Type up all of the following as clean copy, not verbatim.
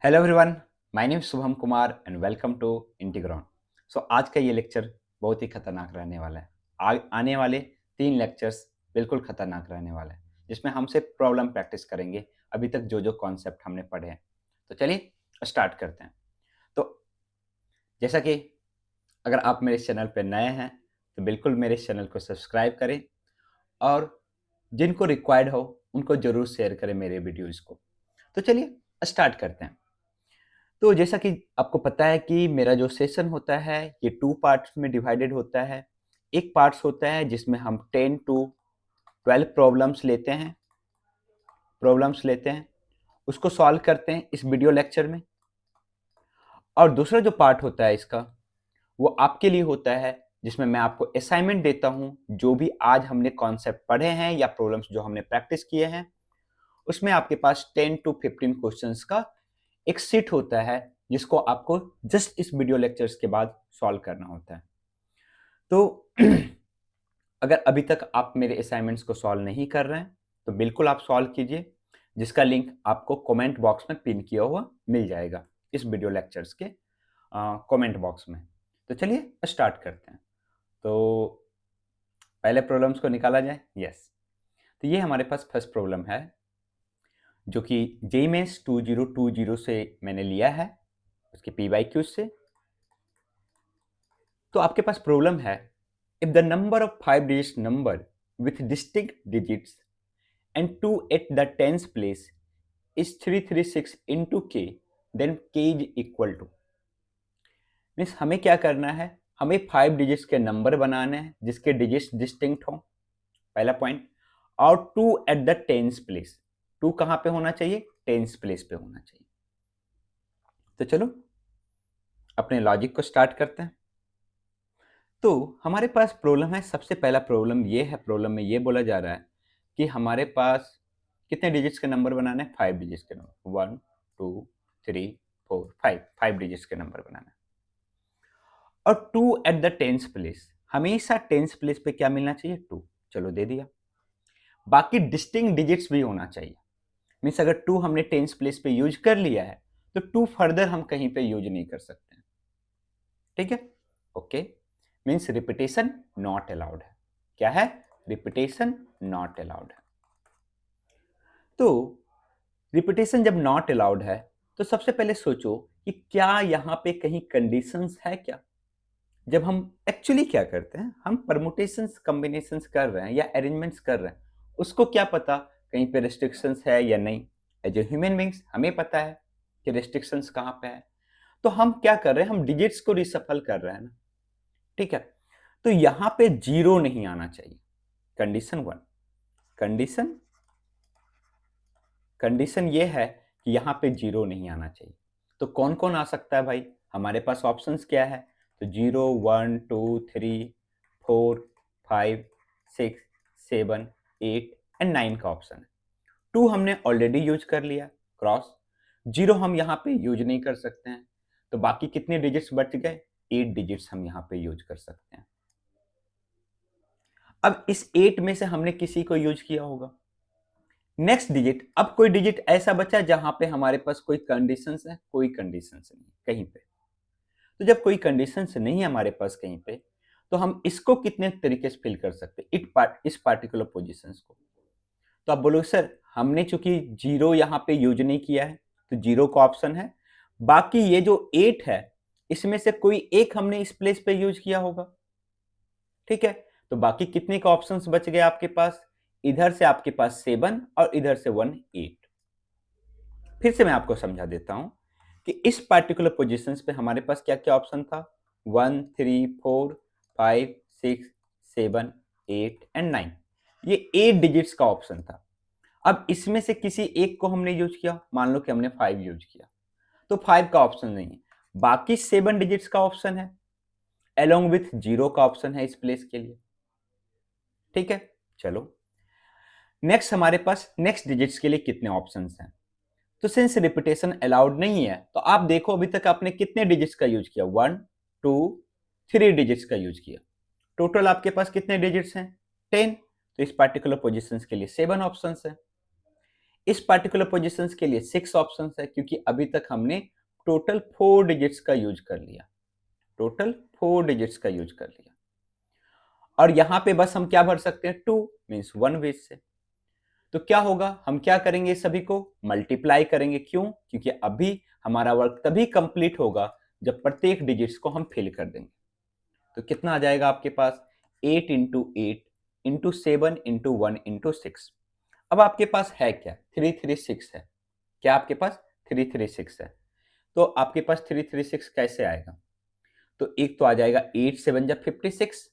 Hello everyone, my name Shubham Kumar and welcome to Integron. आज का ये लेक्चर बहुत ही खतरनाक रहने वाला है। आने वाले 3 लेक्चर्स बिल्कुल खतरनाक रहने वाले हैं, जिसमें हम सिर्फ प्रॉब्लम प्रैक्टिस करेंगे अभी तक जो कॉन्सेप्ट हमने पढ़े हैं। तो चलिए स्टार्ट करते हैं। तो जैसा कि अगर आप मेरे चैनल पर नए हैं तो बिल्कुल मेरे चैनल को सब्सक्राइब करें और जिनको रिक्वायर्ड हो उनको ज़रूर शेयर करें मेरे वीडियोज़ को। तो चलिए स्टार्ट करते हैं। तो जैसा कि आपको पता है कि मेरा जो सेशन होता है ये 2 पार्ट्स में डिवाइडेड होता है। एक पार्ट्स होता है जिसमें हम 10 टू 12 प्रॉब्लम्स लेते हैं, उसको सॉल्व करते हैं इस वीडियो लेक्चर में। और दूसरा जो पार्ट होता है इसका, वो आपके लिए होता है जिसमें मैं आपको असाइनमेंट देता हूँ। जो भी आज हमने कॉन्सेप्ट पढ़े हैं या प्रॉब्लम्स जो हमने प्रैक्टिस किए हैं, उसमें आपके पास 10 टू 15 क्वेश्चंस का एक सीट होता है जिसको आपको जस्ट इस वीडियो लेक्चर्स के बाद सॉल्व करना होता है। तो अगर अभी तक आप मेरे असाइनमेंट्स को सॉल्व नहीं कर रहे हैं तो बिल्कुल आप सॉल्व कीजिए, जिसका लिंक आपको कमेंट बॉक्स में पिन किया हुआ मिल जाएगा इस वीडियो लेक्चर्स के कमेंट बॉक्स में। तो चलिए स्टार्ट करते हैं। तो पहले प्रॉब्लम्स को निकाला जाए। यस, तो ये हमारे पास फर्स्ट प्रॉब्लम है जो कि जेईई मेंस 2020 से मैंने लिया है, उसके PYQ से। तो आपके पास प्रॉब्लम है, if the number of 5 digit number with distinct digits and 2 at the tens place is 336 into के, देन के इज इक्वल टू। मीन्स हमें क्या करना है, हमें 5 डिजिट्स के नंबर बनाने हैं जिसके डिजिट्स डिस्टिंक्ट हों, पहला पॉइंट। और 2 एट द टेंस प्लेस, 2 कहाँ पे होना चाहिए, टेंस प्लेस पे होना चाहिए। तो चलो अपने लॉजिक को स्टार्ट करते हैं। तो हमारे पास प्रॉब्लम है, सबसे पहला प्रॉब्लम ये है, प्रॉब्लम में ये बोला जा रहा है कि हमारे पास कितने डिजिट्स के नंबर बनाने हैं, 5 डिजिट्स के नंबर, 1 2 3 4 5 डिजिट्स के नंबर बनाना है। और 2 एट द टेंस प्लेस, हमेशा टेंस प्लेस पे क्या मिलना चाहिए, 2। चलो दे दिया। बाकी डिस्टिंक्ट डिजिट्स भी होना चाहिए। मीन्स अगर 2 हमने टेंस प्लेस पे यूज कर लिया है तो 2 फर्दर हम कहीं पे यूज नहीं कर सकते। ठीक है, okay. Means repetition not allowed है। क्या है, रिपीटेशन नॉट अलाउड है। तो रिपीटेशन जब नॉट अलाउड है तो सबसे पहले सोचो कि क्या यहाँ पे कहीं कंडीशंस है क्या। जब हम एक्चुअली क्या करते हैं, हम परमुटेशंस कॉम्बिनेशंस कर रहे हैं या अरेंजमेंट्स कर रहे हैं, उसको क्या पता कहीं पे रेस्ट्रिक्शंस है या नहीं। एज ए ह्यूमन बींग्स हमें पता है कि रेस्ट्रिक्शंस कहाँ पे है। तो हम क्या कर रहे हैं, हम डिजिट्स को रिसफल कर रहे हैं ना। ठीक है, तो यहां पे 0 नहीं आना चाहिए। कंडीशन 1, कंडीशन कंडीशन ये है कि यहां पे 0 नहीं आना चाहिए। तो कौन कौन आ सकता है भाई, हमारे पास ऑप्शंस क्या है, तो 0 1 2 3 4 5 6 7 8 एंड 9 का ऑप्शन है। 2 हमने ऑलरेडी यूज कर लिया, क्रॉस। 0 हम यहाँ पे यूज नहीं कर सकते हैं, तो बाकी कितने डिजिट्स बच गए, 8 डिजिट्स हम यहाँ पे यूज कर सकते हैं। अब इस 8 में से हमने किसी को यूज किया होगा। नेक्स्ट डिजिट, अब कोई डिजिट ऐसा बचा जहां पे हमारे पास कोई कंडीशंस है, कोई कंडीशंस नहीं कहीं पे। तो जब कोई कंडीशंस नहीं है हमारे पास कहीं पे, तो हम इसको कितने तरीके से फिल कर सकते हैं, इस पार्टिकुलर पोजीशंस को। तो आप बोलोगे सर हमने चूंकि 0 यहाँ पे यूज नहीं किया है तो 0 का ऑप्शन है। बाकी ये जो 8 है इसमें से कोई एक हमने इस प्लेस पे यूज किया होगा। ठीक है, तो बाकी कितने का ऑप्शंस बच गए आपके पास, इधर से आपके पास 7 और इधर से 1 8। फिर से मैं आपको समझा देता हूं कि इस पार्टिकुलर पोजीशंस पे हमारे पास क्या क्या ऑप्शन था, 1 3 4 5 6 7 8 एंड 9। ये 8 डिजिट्स का ऑप्शन था। अब इसमें से किसी एक को हमने यूज किया, मान लो कि हमने 5 यूज किया, तो 5 का ऑप्शन नहीं है। बाकी 7 डिजिट्स का ऑप्शन है, अलोंग विथ 0 का ऑप्शन है इस प्लेस के लिए। ठीक है, चलो नेक्स्ट हमारे पास नेक्स्ट डिजिट्स के लिए कितने ऑप्शंस हैं। तो सिंस रिपीटेशन अलाउड नहीं है तो आप देखो अभी तक आपने कितने डिजिट्स का यूज किया, 1 2 3 डिजिट्स का यूज किया। टोटल आपके पास कितने डिजिट्स हैं, 10। तो इस पार्टिकुलर पोजीशंस के लिए 7 ऑप्शंस हैं। इस पार्टिकुलर पोजीशंस के लिए 6 ऑप्शंस है, क्योंकि अभी तक हमने टोटल 4 डिजिट्स का यूज कर लिया, टोटल 4 डिजिट्स का यूज कर लिया। और यहां पे बस हम क्या भर सकते हैं, 2 मीन्स 1 वेज से। तो क्या होगा, हम क्या करेंगे, सभी को मल्टीप्लाई करेंगे। क्यों? क्योंकि अभी हमारा वर्क तभी कंप्लीट होगा जब प्रत्येक डिजिट्स को हम फिल कर देंगे। तो कितना आ जाएगा आपके पास, 8 इंटू 8 इंटू 7 इंटू 1 इंटू 6। अब आपके पास है क्या, 336 है। क्या आपके पास 336 है। तो आपके पास 336 कैसे आएगा, तो एक तो आ जाएगा 8 7 जब 56,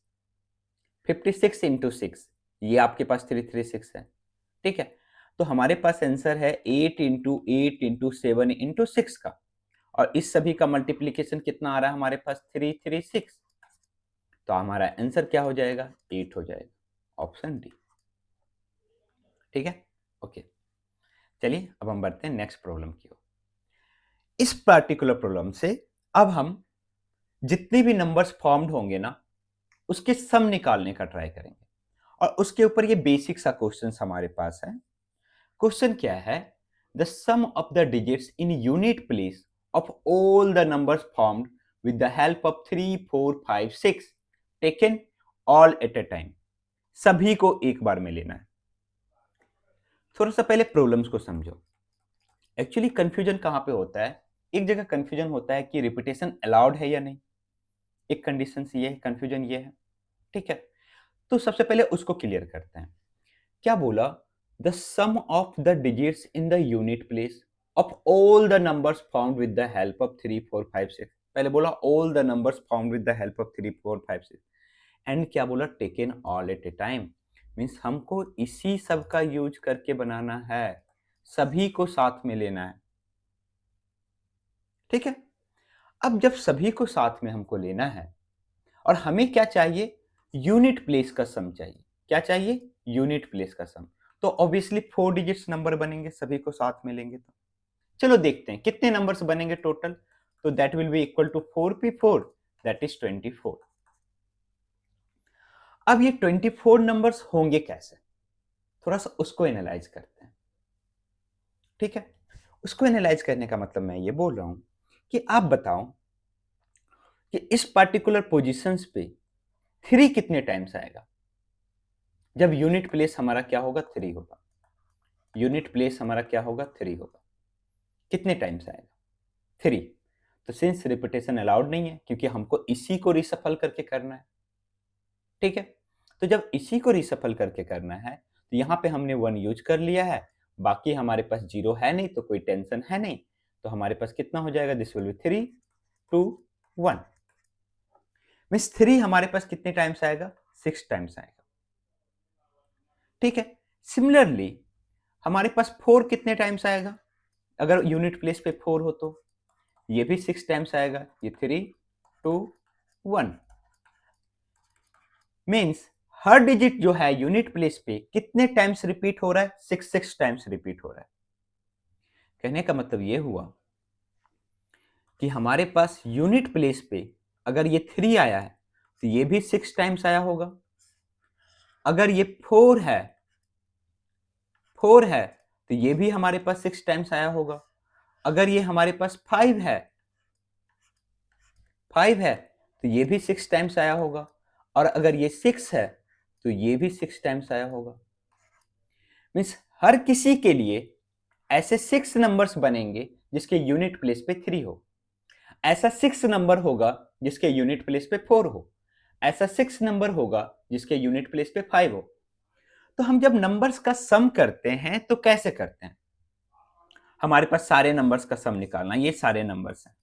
56 इंटू 6, ये आपके पास 336 है। ठीक है, तो हमारे पास आंसर है 8 इंटू 8 इंटू 7 इंटू 6 का, और इस सभी का मल्टीप्लीकेशन कितना आ रहा है हमारे पास, 336। तो हमारा आंसर क्या हो जाएगा, 8 हो जाएगा, ऑप्शन डी। ठीक है, ओके। चलिए अब हम बढ़ते हैं नेक्स्ट प्रॉब्लम की ओर। इस पर्टिकुलर प्रॉब्लम से अब हम जितने भी नंबर्स फॉर्म्ड होंगे ना, उसके सम निकालने का ट्राई करेंगे, और उसके ऊपर ये बेसिक सा क्वेश्चन हमारे पास है। क्वेश्चन क्या है, the sum of the digits in unit place of all the numbers formed with the help of 3 4 5 6 taken all at a time. सभी को एक बार में लेना है। थोड़ा सा पहले प्रॉब्लम्स को समझो। एक्चुअली कंफ्यूजन कहां पे होता है, एक जगह कंफ्यूजन होता है कि रिपीटेशन अलाउड है या नहीं, एक कंडीशन ये है, कंफ्यूजन ये है। ठीक है, तो सबसे पहले उसको क्लियर करते हैं। क्या बोला, the sum of the digits in the unit place of all the numbers found with the help of 3 4 5 6। पहले बोला all the numbers found with the help of 3 4 5 6, and क्या बोला, taken all at a time, means हमको इसी सब का use करके बनाना है, सभी को साथ में लेना है। ठीक है, अब जब सभी को साथ में हमको लेना है, और हमें क्या चाहिए, यूनिट प्लेस का सम चाहिए। क्या चाहिए, यूनिट प्लेस का सम। तो ऑब्वियसली 4 डिजिट्स नंबर बनेंगे, सभी को साथ में लेंगे तो। चलो देखते हैं कितने नंबर्स बनेंगे टोटल। तो that will be equal to 4p4, that is 24। अब ये 24 नंबर्स होंगे कैसे, थोड़ा सा उसको एनालाइज करते हैं। ठीक है, उसको एनालाइज करने का मतलब मैं ये बोल रहा हूं कि आप बताओ कि इस पर्टिकुलर पोजीशंस पे 3 कितने टाइम्स आएगा। जब यूनिट प्लेस हमारा क्या होगा, 3 होगा। यूनिट प्लेस हमारा क्या होगा, 3 होगा। कितने टाइम्स आएगा, 3। तो सिंस रिपीटेशन अलाउड नहीं है, क्योंकि हमको इसी को रिसफल करके करना है। ठीक है, तो जब इसी को रिसफल करके करना है, तो यहां पे हमने 1 यूज कर लिया है, बाकी हमारे पास 0 है नहीं, तो कोई टेंशन है नहीं। तो हमारे पास कितना हो जाएगा, दिस विल बी 3 2 1, मींस 3 हमारे पास कितने टाइम्स आएगा, 6 टाइम्स आएगा। ठीक है, सिमिलरली हमारे पास 4 कितने टाइम्स आएगा, अगर यूनिट प्लेस पे 4 हो तो ये भी 6 टाइम्स आएगा। ये 3 2 1, मीन्स हर डिजिट जो है यूनिट प्लेस पे कितने टाइम्स रिपीट हो रहा है, 6 टाइम्स रिपीट हो रहा है। कहने का मतलब ये हुआ कि हमारे पास यूनिट प्लेस पे अगर ये 3 आया है, तो ये भी 6 टाइम्स आया होगा। अगर ये 4 है तो ये भी हमारे पास 6 टाइम्स आया होगा। अगर ये हमारे पास 5 है तो ये भी 6 टाइम्स आया होगा। और अगर ये 6 है तो ये भी 6 टाइम्स आया होगा। मीन्स हर किसी के लिए ऐसे 6 नंबर्स बनेंगे जिसके यूनिट प्लेस पे 3 हो। ऐसा 6 नंबर होगा जिसके यूनिट प्लेस पे 4 हो। ऐसा 6 नंबर होगा जिसके यूनिट प्लेस पे 5 हो। तो हम जब नंबर्स का सम करते हैं तो कैसे करते हैं, हमारे पास सारे नंबर्स का सम निकालना, ये सारे नंबर्स हैं।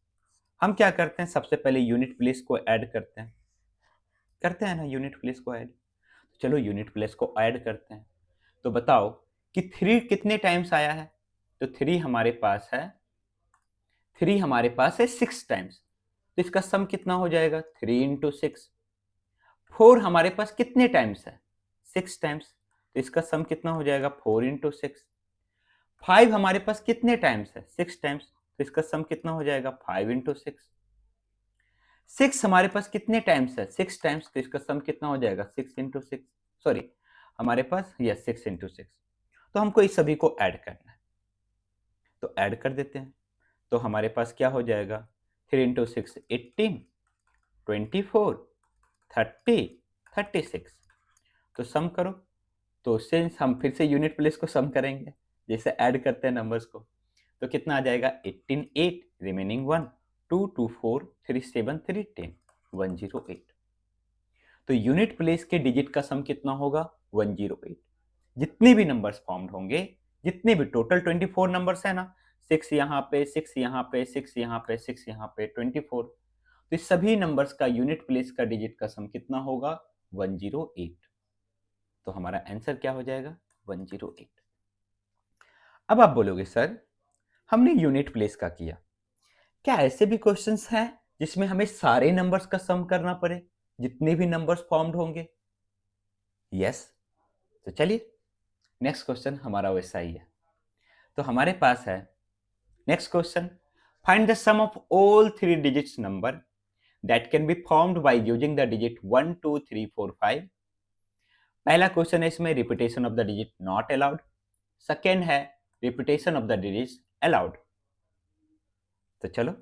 हम क्या करते हैं, सबसे पहले यूनिट प्लेस को ऐड करते हैं ना, यूनिट प्लेस को ऐड। चलो यूनिट प्लेस को ऐड करते हैं। तो बताओ कि 3 कितने टाइम्स आया है, तो 3 हमारे पास है, 3 हमारे पास है 6 टाइम्स। तो इसका सम कितना हो जाएगा, 3 इंटू 6। 4 हमारे पास कितने टाइम्स है, 6 टाइम्स। तो इसका सम कितना हो जाएगा, 4 इंटू 6। 5 हमारे पास कितने टाइम्स है, 6 टाइम्स। तो इसका सम कितना हो जाएगा, 5 इंटू 6। 6 हमारे पास कितने टाइम्स है, 6 टाइम्स। तो इसका सम कितना हो जाएगा, 6 इंटू 6, सॉरी हमारे पास यस 6 इंटू 6। तो हमको इस सभी को ऐड करना है। तो ऐड कर देते हैं। तो हमारे पास क्या हो जाएगा, 3 इंटू 6 18, 24, 30, 36। तो सम करो। तो सिंस हम फिर से यूनिट प्लेस को सम करेंगे, जैसे ऐड करते हैं नंबर्स को, तो कितना आ जाएगा, 18 8 रिमेनिंग 1 2 2 4 3 7 3 10 108। तो यूनिट प्लेस के डिजिट का सम कितना होगा, 108। जितने भी नंबर्स फॉर्म्ड होंगे, जितने भी टोटल 24 नंबर्स है ना, 6 यहाँ पे 6 यहाँ पे 6 यहाँ पे 6 यहाँ पे 24, तो इस सभी नंबर्स का यूनिट प्लेस का डिजिट का सम कितना होगा, 108। तो हमारा आंसर क्या हो जाएगा, 108। अब आप बोलोगे सर हमने यूनिट प्लेस का किया, क्या ऐसे भी क्वेश्चंस हैं जिसमें हमें सारे नंबर्स का सम करना पड़े, जितने भी नंबर्स फॉर्म्ड होंगे? यस। तो चलिए नेक्स्ट क्वेश्चन हमारा वैसा ही है। तो हमारे पास है next question, find the sum of all 3 digits number that can be formed by using the digit 1 2 3 4 5। पहला क्वेश्चन है इसमें repetition of the digit not allowed, second है repetition of the digits allowed. तो चलो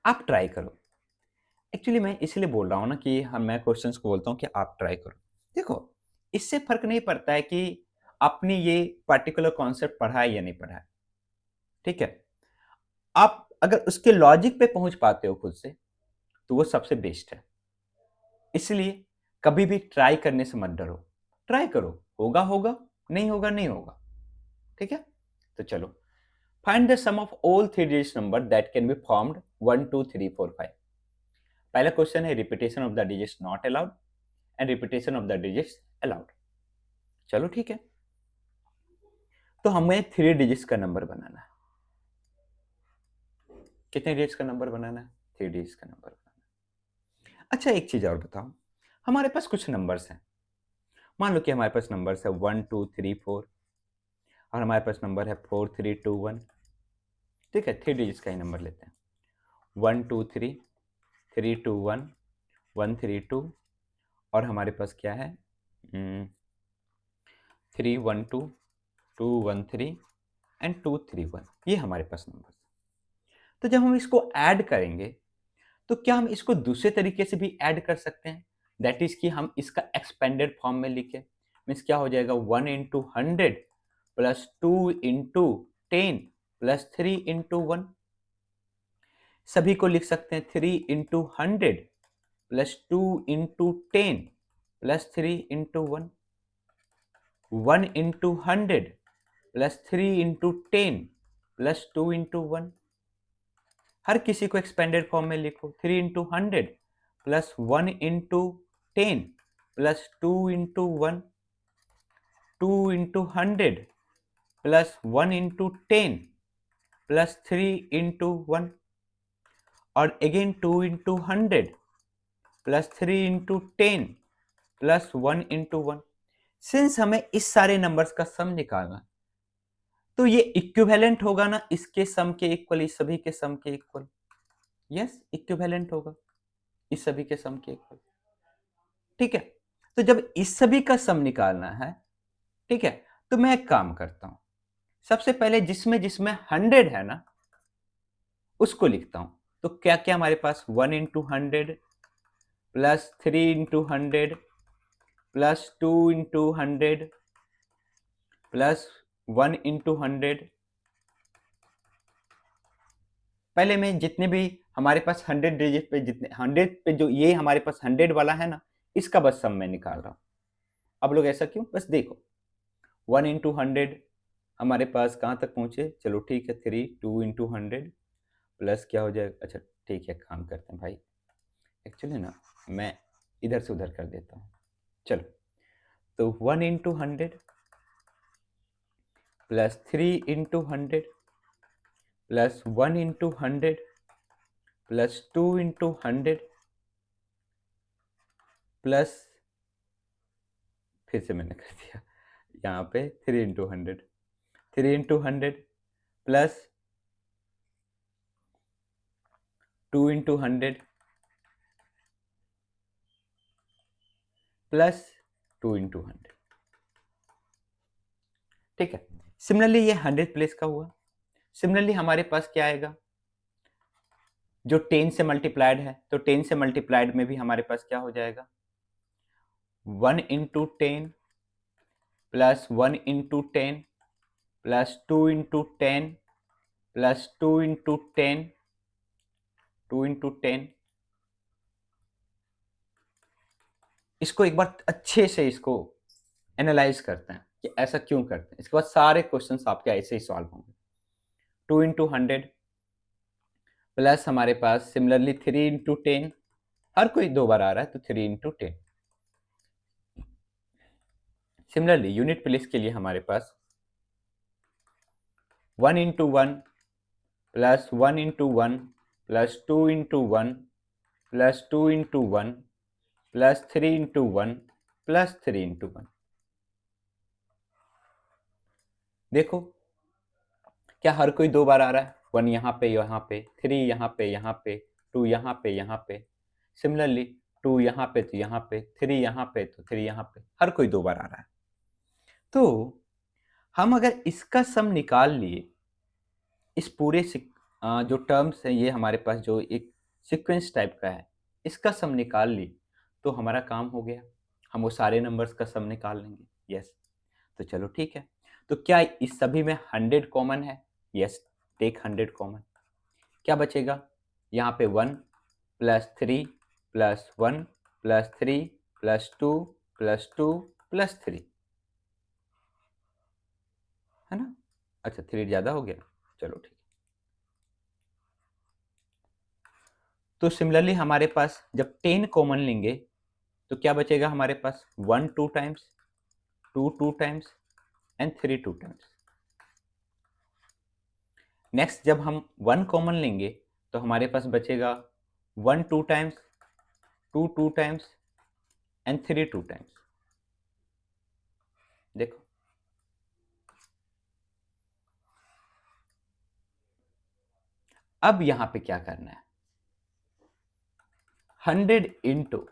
आप ट्राई करो। Actually मैं इसलिए बोल रहा हूँ ना कि मैं क्वेश्चंस को बोलता हूँ कि आप ट्राई करो। देखो इससे फर्क नहीं पड़ता है कि आपने ये पर्टिकुलर कॉन्सेप्ट पढ़ा है या नहीं पढ़ा है, ठीक है। आप अगर उसके लॉजिक पे पहुंच पाते हो खुद से तो वो सबसे बेस्ट है। इसलिए कभी भी ट्राई करने से मत डरो, ट्राई करो, होगा होगा, नहीं होगा नहीं होगा, ठीक है। तो चलो find the sum of all 3 digits number that can be formed 1 2 3 4 5। पहला क्वेश्चन है repetition of the digits not allowed and repetition of the digits allowed. चलो ठीक है, तो हमें 3 डिजिट्स का नंबर बनाना है। कितने डिजिट्स का नंबर बनाना है, 3 डिजिट्स का नंबर बनाना है। अच्छा एक चीज और बताओ, हमारे पास कुछ नंबर्स हैं, मान लो कि हमारे पास नंबर्स है 1 2 3 4 और हमारे पास नंबर है 4 3 2 1, ठीक है। 3 डिजिट्स का ही नंबर लेते हैं, 1 2 3 3 2 1 1 3 2 और हमारे पास क्या है 3 1 2 2 1 3 एंड 2 3 1, ये हमारे पास नंबर। तो जब हम इसको ऐड करेंगे तो क्या हम इसको दूसरे तरीके से भी ऐड कर सकते हैं, दैट इज कि हम इसका एक्सपेंडेड फॉर्म में लिखें। मीन्स क्या हो जाएगा, 1 into 100 plus 2 into 10 plus 3 into 1। सभी को लिख सकते हैं 3 into 100 plus 2 into 10 plus 3 into 1, 1 into 100 plus 3 into 10 plus 2 into 1। हर किसी को एक्सपेंडेड फॉर्म में लिखो, 3 into 100 plus 1 into 10 plus 2 into 1, 2 into 100 plus 1 into 10 plus 3 into 1 और again 2 into 100 plus 3 into 10 plus 1 into 1। Since हमें इस सारे नंबर्स का सम निकालना, तो ये इक्विवेलेंट होगा ना इसके सम के इक्वल, इस सभी के सम के इक्वल। यस इक्विवेलेंट होगा इस सभी के सम के इक्वल, ठीक है। तो जब इस सभी का सम निकालना है, ठीक है, तो मैं एक काम करता हूं, सबसे पहले जिसमें जिसमें 100 है ना उसको लिखता हूं। तो क्या क्या हमारे पास 1 into 100 plus 3 into 100 plus 2 into 100 plus 1 into 100। पहले मैं जितने भी हमारे पास 100 डिजिट पे, जितने 100 पे जो ये हमारे पास 100 वाला है ना, इसका बस सम मैं निकाल रहा हूं। अब लोग ऐसा क्यों, बस देखो 1 इंटू 100 हमारे पास कहाँ तक पहुंचे, चलो ठीक है 3 2 इंटू 100 प्लस क्या हो जाएगा, अच्छा ठीक है काम करते हैं भाई, एक्चुअली ना मैं इधर से उधर कर देता हूँ। चलो तो 1 into 100 plus 3 into 100 plus 1 into 100 plus 2 into 100 plus, फिर से मैंने कर दिया यहाँ पे 3 into 100, 3 into 100 plus 2 into 100 plus 2 into 100, ठीक है। सिमिलरली ये 100 प्लेस का हुआ, सिमिलरली हमारे पास क्या आएगा, जो 10 से मल्टीप्लाइड है, तो 10 से मल्टीप्लाइड में भी हमारे पास क्या हो जाएगा, 1 into 10 plus 1 into 10 plus 2 into 10 plus 2 into 10, 2 into 10। इसको एक बार अच्छे से इसको एनालाइज करते हैं कि ऐसा क्यों करते हैं। इसके बाद सारे क्वेश्चंस आपके ऐसे ही सॉल्व होंगे। 2 इंटू 100 प्लस हमारे पास सिमिलरली 3 इंटू 10, हर कोई 2 बार आ रहा है तो 3 इंटू 10। सिमिलरली यूनिट प्लेस के लिए हमारे पास 1 into 1 plus 1 into 1 plus 2 into 1 plus 2 into 1 plus 3 into 1 plus 3 into 1। देखो क्या हर कोई 2 बार आ रहा है, 1 यहाँ पे 3 यहाँ पे 2 यहाँ पे, सिमिलरली 2 यहाँ पे तो यहाँ पे, 3 यहाँ पे तो 3 यहाँ पे, हर कोई 2 बार आ रहा है। तो हम अगर इसका सम निकाल लिए, इस पूरे जो टर्म्स है ये हमारे पास जो एक सीक्वेंस टाइप का है, इसका सम निकाल ली तो हमारा काम हो गया, हम वो सारे नंबर्स का सम निकाल लेंगे। यस, तो चलो ठीक है। तो क्या इस सभी में 100 कॉमन है? Yes, take 100 common. क्या बचेगा यहाँ पे 1 plus 3 plus 1 plus 3 plus 2 plus 2 plus 3, है ना? अच्छा 3 ज़्यादा हो गया, चलो ठीक। तो सिमिलरली हमारे पास जब 10 कॉमन लेंगे तो क्या बचेगा हमारे पास, 1 2 times, 2 2 times and 3 2 times. Next जब हम 1 कॉमन लेंगे तो हमारे पास बचेगा 1 2 टाइम्स, 2 2 टाइम्स एंड 3 2 टाइम्स। देखो अब यहां पे क्या करना है, 100 इंटू,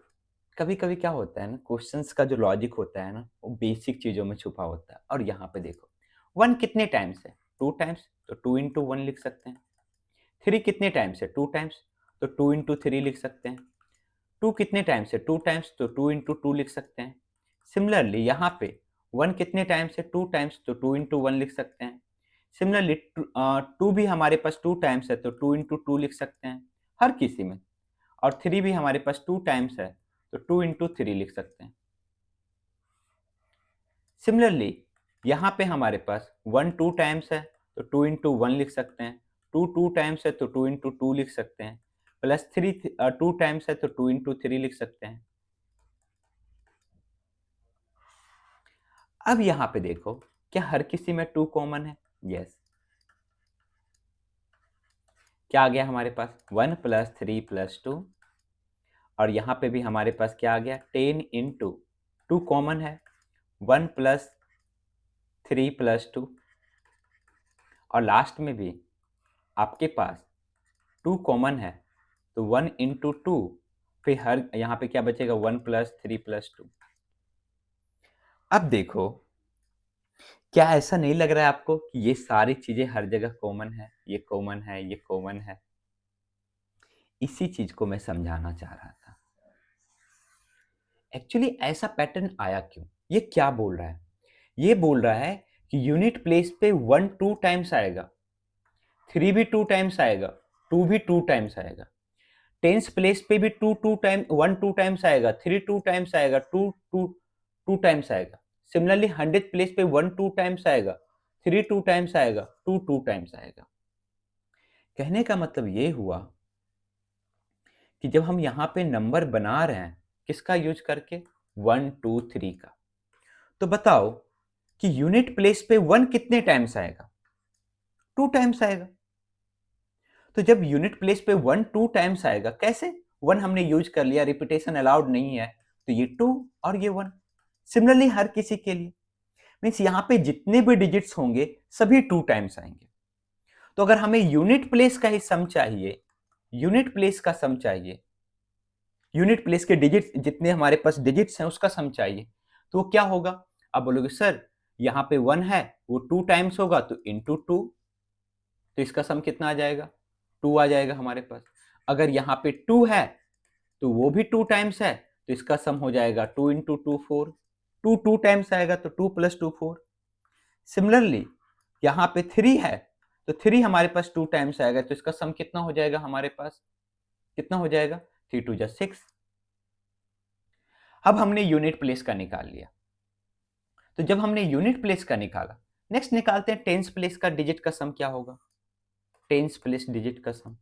कभी कभी क्या होता है ना, क्वेश्चंस का जो लॉजिक होता है ना वो बेसिक चीजों में छुपा होता है। और यहाँ पे देखो 1 कितने टाइम्स है, 2 टाइम्स, तो 2 इंटू 1 लिख सकते हैं। 3 कितने टाइम्स है, 2 टाइम्स, तो 2 इंटू 3 लिख सकते हैं। 2 कितने टाइम्स है, 2 टाइम्स, तो 2 इंटू 2 लिख सकते हैं। सिमिलरली यहाँ पे 1 कितने टाइम्स है, 2 टाइम्स, तो 2 इंटू 1 लिख सकते हैं। सिमिलरली 2 भी हमारे पास 2 टाइम्स है तो 2 इंटू 2 लिख सकते हैं हर किसी में। और 3 भी हमारे पास 2 टाइम्स है तो 2 इंटू 3 लिख सकते हैं। सिमिलरली यहाँ पे हमारे पास 1 2 टाइम्स है तो 2 इंटू 1 लिख सकते हैं। 2 2 टाइम्स है तो 2 इंटू 2 लिख सकते हैं। प्लस 3 2 टाइम्स है तो 2 इंटू 3 लिख सकते हैं। अब यहाँ पे देखो क्या हर किसी में 2 कॉमन है? यस। क्या आ गया हमारे पास, 1 प्लस 3 प्लस 2। और यहाँ पे भी हमारे पास क्या आ गया, 10 इंटू 2 कॉमन है, 1 प्लस 3 प्लस 2। और लास्ट में भी आपके पास 2 कॉमन है तो 1 इंटू 2, फिर हर यहाँ पे क्या बचेगा, 1 प्लस 3 प्लस 2। अब देखो क्या ऐसा नहीं लग रहा है आपको कि ये सारी चीजें हर जगह कॉमन है, ये कॉमन है, ये कॉमन है? इसी चीज को मैं समझाना चाह रहा था। एक्चुअली ऐसा पैटर्न आया क्यों, ये क्या बोल रहा है? ये बोल रहा है कि यूनिट प्लेस पे 1 2 टाइम्स आएगा, 3 भी 2 टाइम्स आएगा, 2 भी 2 टाइम्स आएगा। टेंस प्लेस पे भी 2 2 टाइम 1 2 टाइम्स आएगा, 3 2 टाइम्स आएगा, 2 2 2 टाइम्स आएगा। सिमिलरली 100 प्लेस पे 1 2 टाइम्स आएगा, 3 2 टाइम्स आएगा, 2 2 टाइम्स आएगा। कहने का मतलब ये हुआ कि जब हम यहाँ पे नंबर बना रहे हैं किसका यूज करके, 1 2 3 का, तो बताओ कि यूनिट प्लेस पे 1 कितने टाइम्स आएगा, 2 टाइम्स आएगा। तो जब यूनिट प्लेस पे 1 2 टाइम्स आएगा, कैसे, 1 हमने यूज कर लिया, रिपीटेशन अलाउड नहीं है, तो ये 2 और ये 1। सिमिलरली हर किसी के लिए मीन्स यहाँ पे जितने भी डिजिट्स होंगे सभी 2 टाइम्स आएंगे। तो अगर हमें यूनिट प्लेस का ही सम चाहिए, यूनिट प्लेस का सम चाहिए, यूनिट प्लेस के डिजिट्स जितने हमारे पास डिजिट्स हैं उसका सम चाहिए, तो वो क्या होगा? आप बोलोगे सर यहाँ पे 1 है वो 2 टाइम्स होगा तो इंटू 2, तो इसका सम कितना आ जाएगा, 2 आ जाएगा हमारे पास। अगर यहाँ पे 2 है तो वो भी 2 टाइम्स है, तो इसका सम हो जाएगा 2 इंटू 2 4। 2 2 टाइम्स आएगा तो 2 प्लस 2 4। सिमिलरली यहाँ पे 3 है तो 3 हमारे पास 2 टाइम्स आएगा, तो इसका सम कितना हो जाएगा हमारे पास, कितना हो जाएगा, 3 2 जा 6। अब हमने यूनिट प्लेस का निकाल लिया। तो जब हमने यूनिट प्लेस का निकाला, नेक्स्ट निकालते हैं टेंस प्लेस का डिजिट का सम क्या होगा। टेंस प्लेस डिजिट का सम,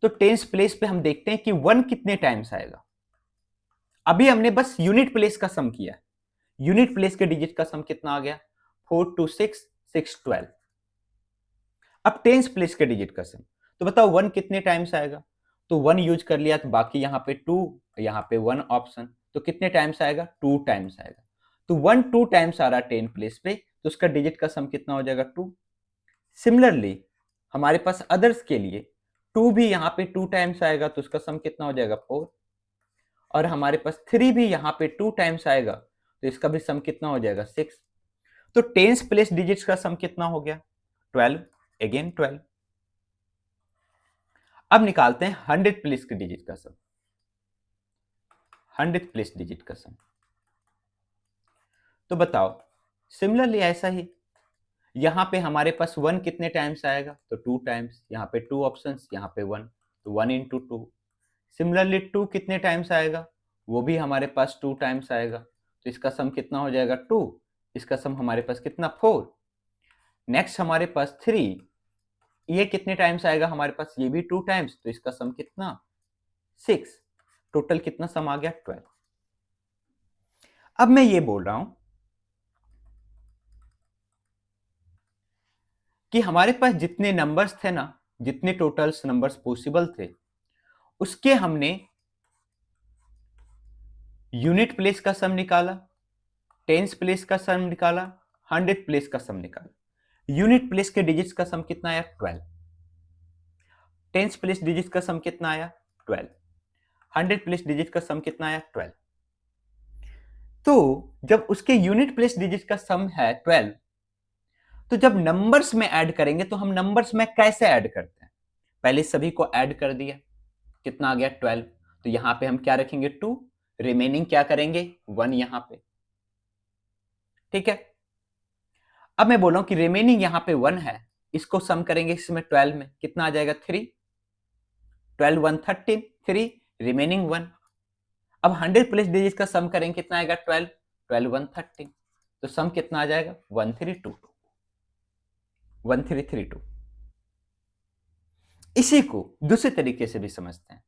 तो टेंस प्लेस पे हम देखते हैं कि 1 कितने टाइम्स आएगा। अभी हमने बस यूनिट प्लेस का सम किया, यूनिट प्लेस के डिजिट का सम कितना आ गया, 4 2 6 6 12। अब टेंस प्लेस के डिजिट का सम, तो बताओ 1 कितने टाइम्स आएगा, तो 1 यूज कर लिया, तो बाकी यहाँ पे 2, यहाँ पे 1 ऑप्शन, तो कितने टाइम्स आएगा, 2 टाइम्स आएगा। तो 1 2 टाइम्स आ रहा टेन प्लेस पे, तो उसका डिजिट का सम कितना हो जाएगा, 2। सिमिलरली हमारे पास अदर्स के लिए 2 भी यहाँ पे 2 टाइम्स आएगा, तो उसका सम कितना हो जाएगा, 4। और हमारे पास 3 भी यहाँ पे 2 टाइम्स आएगा, तो इसका भी सम कितना हो जाएगा, 6। तो टेंस प्लेस डिजिट्स का सम कितना हो गया, 12, अगेन 12। अब निकालते हैं 100 प्लेस के डिजिट का सम, 100 प्लेस डिजिट का सम। तो बताओ सिमिलरली ऐसा ही, यहां पे हमारे पास 1 कितने टाइम्स आएगा, तो 2 टाइम्स, यहाँ पे 2 ऑप्शंस, यहाँ पे 1, तो 1 इंटू 2। सिमिलरली 2 कितने टाइम्स आएगा, वो भी हमारे पास 2 टाइम्स आएगा, तो इसका सम कितना हो जाएगा, 2। इसका सम हमारे पास कितना, 4। नेक्स्ट हमारे पास 3, ये कितने टाइम्स आएगा हमारे पास, ये भी 2 टाइम्स, तो इसका सम कितना, 6। टोटल कितना सम आ गया, 12। अब मैं ये बोल रहा हूं कि हमारे पास जितने नंबर्स थे ना, जितने टोटल्स नंबर्स पॉसिबल थे, उसके हमने यूनिट प्लेस का सम निकाला, टेंस प्लेस का सम निकाला, 100 प्लेस का सम निकाला। यूनिट प्लेस के डिजिट्स का सम कितना आया, 12। टेंस प्लेस डिजिट्स का सम कितना आया, 12। 100 प्लेस डिजिट का सम कितना आया, 12। तो जब उसके यूनिट प्लेस डिजिट का सम है 12, तो जब नंबर्स में ऐड करेंगे तो हम नंबर्स में कैसे ऐड करते हैं, पहले सभी को ऐड कर दिया, कितना आ गया, 12। तो यहां पे हम क्या रखेंगे, 2, रिमेनिंग क्या करेंगे, 1 यहां पे, ठीक है। अब मैं बोल रहा हूं कि रिमेनिंग यहां पे 1 है, इसको सम करेंगे इसमें 12 में, कितना आ जाएगा, 3। 12 1 13, 3, रिमेनिंग 1। अब 100 प्लस डिजिट का सम करेंगे, कितना आएगा, 12, 12 1 13, तो सम कितना आ जाएगा, 1322, 1332। इसी को दूसरे तरीके से भी समझते हैं।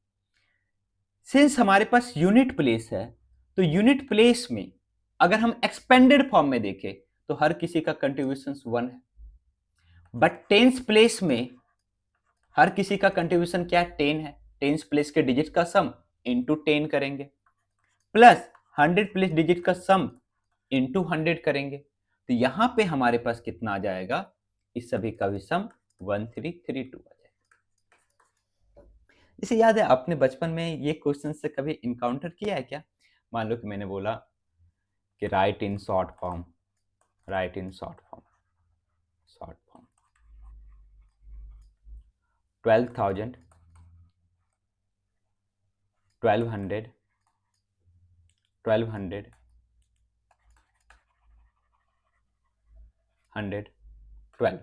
सिंस हमारे पास यूनिट प्लेस है, तो यूनिट प्लेस में अगर हम एक्सपेंडेड फॉर्म में देखें तो हर किसी का कंट्रीब्यूशन 1 है, बट टेंस प्लेस में हर किसी का कंट्रीब्यूशन क्या है, 10 है। टेंस प्लेस के डिजिट का सम इंटू 10 करेंगे, प्लस 100 प्लेस डिजिट का सम इंटू 100 करेंगे, तो यहां पे हमारे पास कितना आ जाएगा, इस सभी का भी सम 1332 आ जाएगा। इसे याद है आपने बचपन में ये क्वेश्चन से कभी इनकाउंटर किया है क्या, मान लो कि मैंने बोला कि right in short form, right in short form, short form 12,000, 1200, 1200, 100, 12।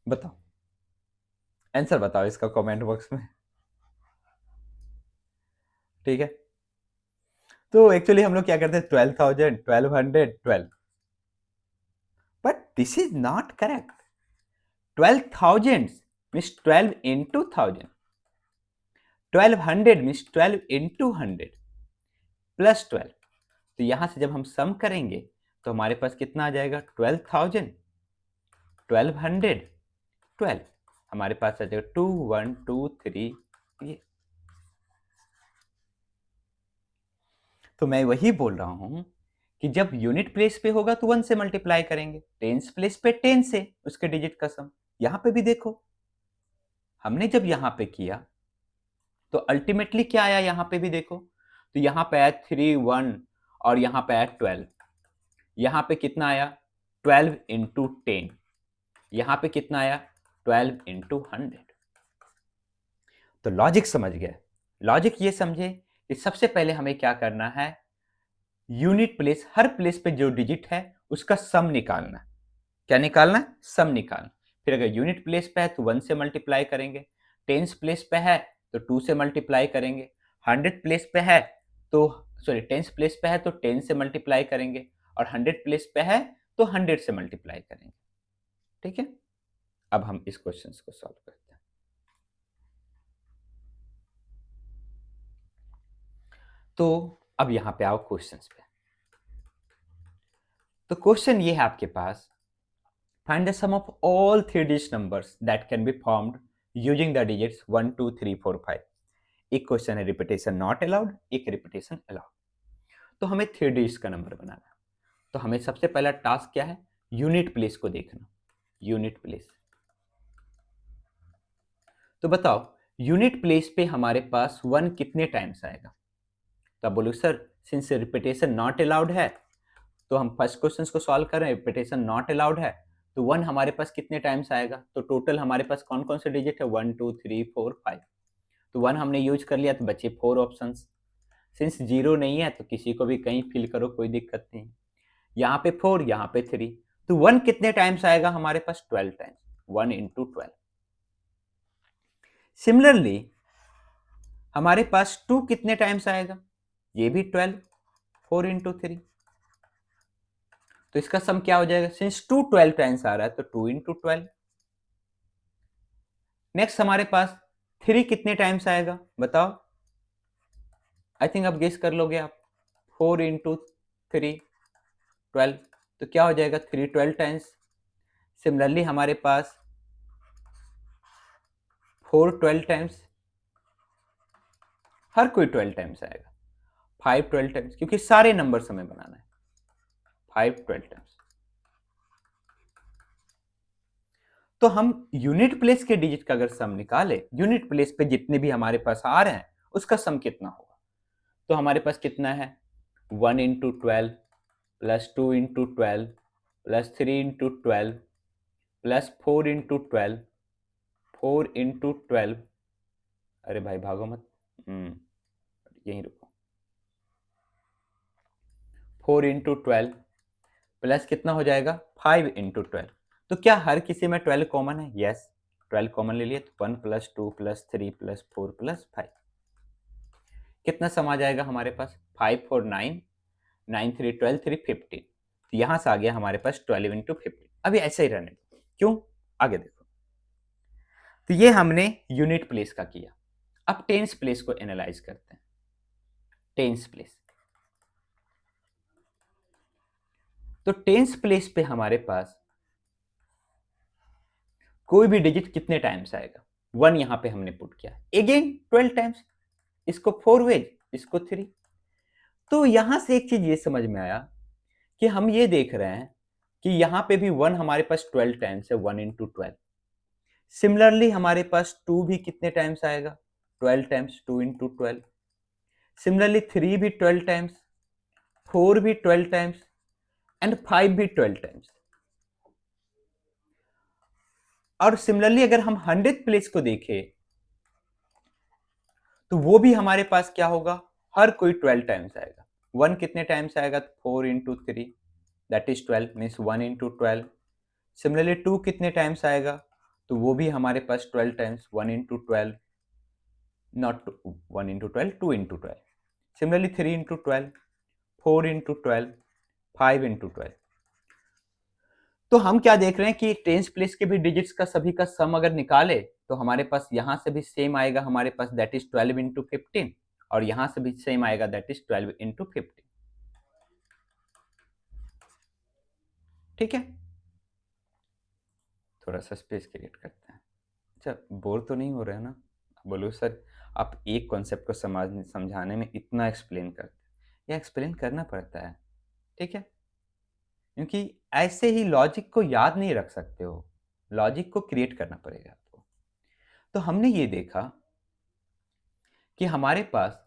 बताओ आंसर बताओ इसका कमेंट बॉक्स में, ठीक है। तो एक्चुअली हम लोग क्या करते हैं, 12,000, 1200, 12, but this is not correct. 12,000 means 12 into 1000, 1200 means 12 into 100 plus 12। तो यहां से जब हम सम करेंगे तो हमारे पास कितना आ जाएगा, 12,000, 1200, 12, हमारे पास आ जाएगा 2 1 2 3, ये। तो मैं वही बोल रहा हूं कि जब यूनिट प्लेस पे होगा तो 1 से मल्टीप्लाई करेंगे, टेंस प्लेस पे 10 से उसके डिजिट का सम। यहां पे भी देखो हमने जब यहां पे किया तो अल्टीमेटली क्या आया, यहां पे भी देखो, तो यहां पे आया 3 1 और यहां पे आया 12, यहां पे कितना आया, 12 इंटू 10, यहां पे कितना आया 12 इंटू 100। तो लॉजिक समझ गए। लॉजिक ये समझे कि सबसे पहले हमें क्या करना है, यूनिट प्लेस, हर प्लेस पे जो डिजिट है उसका सम निकालना। क्या निकालना, सम निकालना। फिर अगर यूनिट प्लेस पे है तो 1 से मल्टीप्लाई करेंगे, टेंस प्लेस पे है तो 2 से मल्टीप्लाई करेंगे, 100 प्लेस पे है तो सॉरी टेंस प्लेस पे है तो 10 से मल्टीप्लाई करेंगे, और 100 प्लेस पे है तो 100 से मल्टीप्लाई करेंगे। ठीक है, अब हम इस क्वेश्चन को सॉल्व करते हैं। तो अब यहां पे आओ क्वेश्चंस पे। तो क्वेश्चन ये है आपके पास, find the sum of all 3 digit numbers that can be formed using the digits 1 2 3 4 5। एक क्वेश्चन है रिपीटेशन नॉट अलाउड, एक रिपीटेशन अलाउड। तो हमें 3 digits का नंबर बनाना है। तो हमें सबसे पहला टास्क क्या है, यूनिट प्लेस को देखना। यूनिट प्लेस, तो बताओ यूनिट प्लेस पे हमारे पास 1 कितने टाइम्स आएगा। तो आप बोलो sir since repetition not allowed है, तो हम फर्स्ट क्वेश्चन को सॉल्व कर रहे हैं, रिपीटेशन नॉट अलाउड है, तो 1 हमारे पास कितने टाइम्स आएगा। तो टोटल हमारे पास कौन कौन से डिजिट है, 1 2 3 4 5। तो 1 हमने यूज कर लिया तो बचे 4 ऑप्शंस। सिंस 0 नहीं है तो किसी को भी कहीं फिल करो, कोई दिक्कत नहीं। यहाँ पे 4, यहाँ पे 3, तो 1 कितने टाइम्स आएगा हमारे पास, 12 टाइम्स, 1 इंटू 12। सिमिलरली हमारे पास 2 कितने टाइम्स आएगा, ये भी 12, 4 इंटू 3। तो इसका सम क्या हो जाएगा, सिंस 2 12 टाइम्स आ रहा है तो 2 इंटू 12। नेक्स्ट हमारे पास 3 कितने टाइम्स आएगा बताओ, आई थिंक अब गेस कर लोगे आप, 4 इंटू 3 12, तो क्या हो जाएगा 3 12 टाइम्स। सिमिलरली हमारे पास 4 12 टाइम्स, हर कोई 12 टाइम्स आएगा, 5 12 टाइम्स, क्योंकि सारे नंबर्स हमें बनाना है, 5 12 टाइम्स। तो हम यूनिट प्लेस के डिजिट का अगर सम निकाले, यूनिट प्लेस पे जितने भी हमारे पास आ रहे हैं उसका सम कितना होगा। तो हमारे पास कितना है, 1 into 12 plus 2 into 12 plus 3 into 12 plus 4 into 12, 4 into 12, अरे भाई भागो मत, यहीं रुको, 4 इंटू 12 प्लस कितना हो जाएगा 5 इंटू 12। तो क्या हर किसी में 12 कॉमन है, यस 12 कॉमन ले लिए, तो 1 प्लस 2 प्लस 3 प्लस 4 प्लस 5, कितना सम आ जाएगा हमारे पास, 5 4 9, 9 3 12, 3 15। तो यहां से आ गया हमारे पास 12 इंटू 15। अभी ऐसे ही रहने दो, क्यों, आगे देखो। तो ये हमने यूनिट प्लेस का किया। अब टेंस प्लेस को एनालाइज करते हैं। टेंस प्लेस, तो टेंस प्लेस पे हमारे पास कोई भी डिजिट कितने टाइम्स आएगा, 1 यहां पे हमने पुट किया, अगेन 12 टाइम्स, इसको 4 वेज, इसको 3। तो यहां से एक चीज ये समझ में आया कि हम ये देख रहे हैं कि यहां पे भी 1 हमारे पास 12 टाइम्स है, 1 इंटू 12। सिमिलरली हमारे पास 2 भी कितने टाइम्स आएगा, 12 टाइम्स, 2 इंटू 12। सिमिलरली 3 भी 12 टाइम्स, 4 भी 12 टाइम्स एंड 5 भी 12 टाइम्स। और सिमिलरली अगर हम 100th प्लेस को देखें तो वो भी हमारे पास क्या होगा, हर कोई 12 टाइम्स आएगा। 1 कितने टाइम्स आएगा, 4 into 3, that is 12, means 1 into 12। Similarly 2 कितने टाइम्स आएगा, तो वो भी हमारे पास 12 times, 1 into 12, not 1 into 12, 2 into 12। Similarly 3 into 12, 4 into 12, 5 into 12। तो हम क्या देख रहे हैं कि टेंस प्लेस के भी डिजिट्स का सभी का सम अगर निकाले तो हमारे पास यहां से भी सेम आएगा हमारे पास, दैट इज 12 इंटू 15, और यहां से भी सेम आएगा, दैट इज 12 इंटू 15। ठीक है, थोड़ा सा स्पेस क्रिएट करते हैं। अच्छा, बोर तो नहीं हो रहे हैं ना, बोलो सर आप एक कॉन्सेप्ट को समझाने में इतना एक्सप्लेन करते हैं, या एक्सप्लेन करना पड़ता है, ठीक है, क्योंकि ऐसे ही लॉजिक को याद नहीं रख सकते हो, लॉजिक को क्रिएट करना पड़ेगा आपको। तो हमने ये देखा कि हमारे पास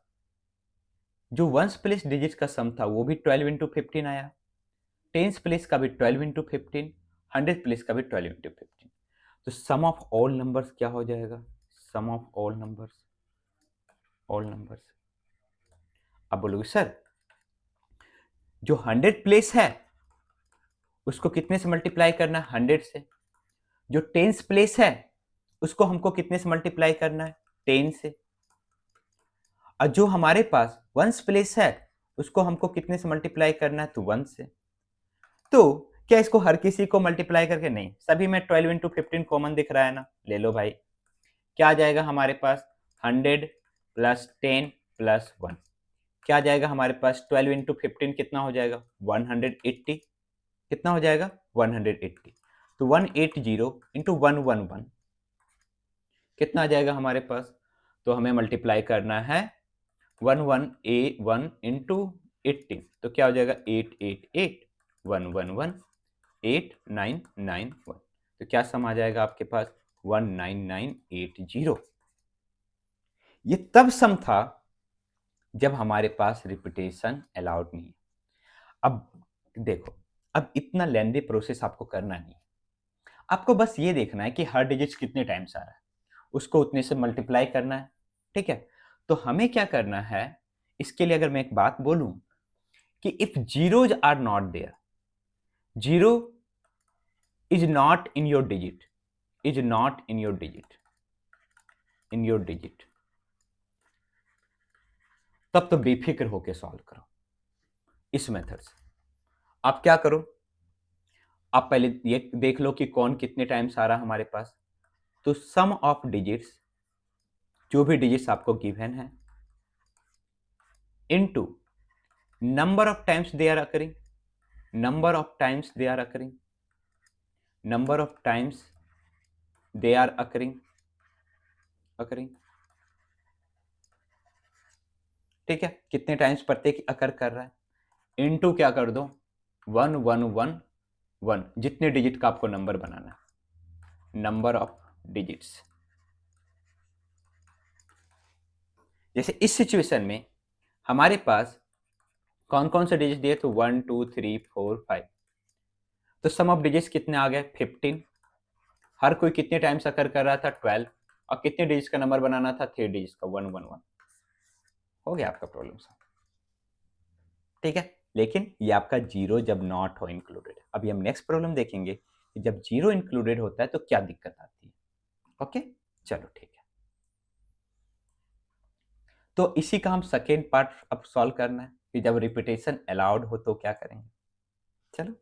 जो वंस प्लेस डिजिट का सम था वो भी 12 इंटू 15 आया। टेंस प्लेस का भी 12 इंटू 15, 100 प्लेस का भी 12 इंटू 15। तो सम ऑफ ऑल नंबर्स क्या हो जाएगा? Sum of all numbers, all numbers. अब बोलोगे सर जो 100 प्लेस है उसको कितने से मल्टीप्लाई करना है? 100 से। जो टेंस प्लेस है उसको हमको कितने से मल्टीप्लाई करना है? 10 से। और जो हमारे पास वंस प्लेस है उसको हमको कितने से मल्टीप्लाई करना है? तो 1 से। तो क्या इसको हर किसी को मल्टीप्लाई करके? नहीं, सभी में 12 इंटू 15 कॉमन दिख रहा है ना, ले लो भाई। क्या आ जाएगा हमारे पास? 100 प्लस 10 प्लस 1। क्या आ जाएगा हमारे पास? 12 इंटू 15 कितना हो जाएगा? 180। कितना हो जाएगा? 180। तो 180 इंटू 111 कितना आ जाएगा हमारे पास? तो हमें मल्टीप्लाई करना है 1 इंटू 80, तो क्या हो जाएगा? 888 111 8991। तो क्या सम आ जाएगा आपके पास? 19980। ये तब सम था जब हमारे पास रिपीटेशन अलाउड नहीं है। अब देखो, अब इतना लेंदी प्रोसेस आपको करना नहीं, आपको बस ये देखना है कि हर डिजिट कितने टाइम्स आ रहा है, उसको उतने से मल्टीप्लाई करना है। ठीक है, तो हमें क्या करना है इसके लिए? अगर मैं एक बात बोलूं कि if zeros are not there, zero is not in your digit, is not in your digit, in your digit, तब तो बेफिक्र होके सॉल्व करो इस मेथड से। आप क्या करो, आप पहले ये देख लो कि कौन कितने टाइम्स आ रहा है हमारे पास। तो सम ऑफ डिजिट्स, जो भी डिजिट्स आपको गिवन है, into number of times they are occurring, number of times they are occurring, number of times they are occurring, ठीक है, कितने टाइम्स प्रत्येक अकर कर रहा है, इनटू क्या कर दो 1111, जितने डिजिट का आपको नंबर बनाना है, नंबर ऑफ डिजिट्स। जैसे इस सिचुएशन में हमारे पास कौन कौन से डिजिट दिए? तो 1 2 3 4 5। तो सम ऑफ डिजिट्स कितने आ गए? 15। हर कोई कितने टाइम्स अकर कर रहा था? 12। और कितने डिजिट्स का नंबर बनाना था? 3 डिजिट्स का, 111। हो गया आपका प्रॉब्लम सॉल्व। ठीक है, लेकिन ये आपका जीरो जब नॉट हो इंक्लूडेड। अभी हम नेक्स्ट प्रॉब्लम देखेंगे कि जब जीरो इंक्लूडेड होता है तो क्या दिक्कत आती है। ओके, चलो ठीक है। तो इसी का हम सेकेंड पार्ट अब सॉल्व करना है कि जब रिपीटेशन अलाउड हो तो क्या करेंगे। चलो,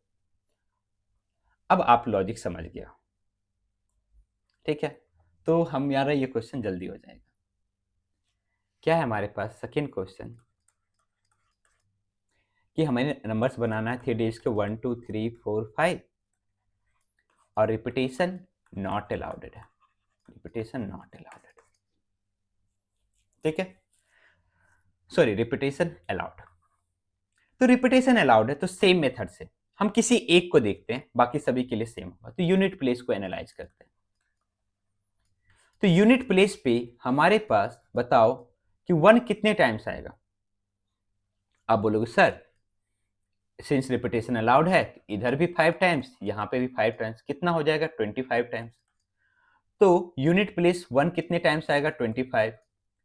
अब आप लॉजिक समझ गया, ठीक है, तो हमारा ये क्वेश्चन जल्दी हो जाएगा। क्या है हमारे पास सेकेंड क्वेश्चन कि हमें नंबर्स बनाना है 3 डिजिट्स के 1 2 3 4 5 और रिपीटेशन नॉट अलाउड है, रिपीटेशन नॉट अलाउड, ठीक है, सॉरी रिपीटेशन अलाउड। तो रिपीटेशन अलाउड है तो सेम मेथड से हम किसी एक को देखते हैं, बाकी सभी के लिए सेम होगा। तो यूनिट प्लेस को एनालाइज करते हैं। तो यूनिट प्लेस पे हमारे पास बताओ कि 1 कितने टाइम्स आएगा। आप बोलोगे सर सिंस रिपीटेशन अलाउड है इधर भी 5 टाइम्स, यहां पे भी 5 टाइम्स, कितना हो जाएगा? 25 टाइम्स। तो यूनिट प्लेस 1 कितने टाइम्स आएगा? 25।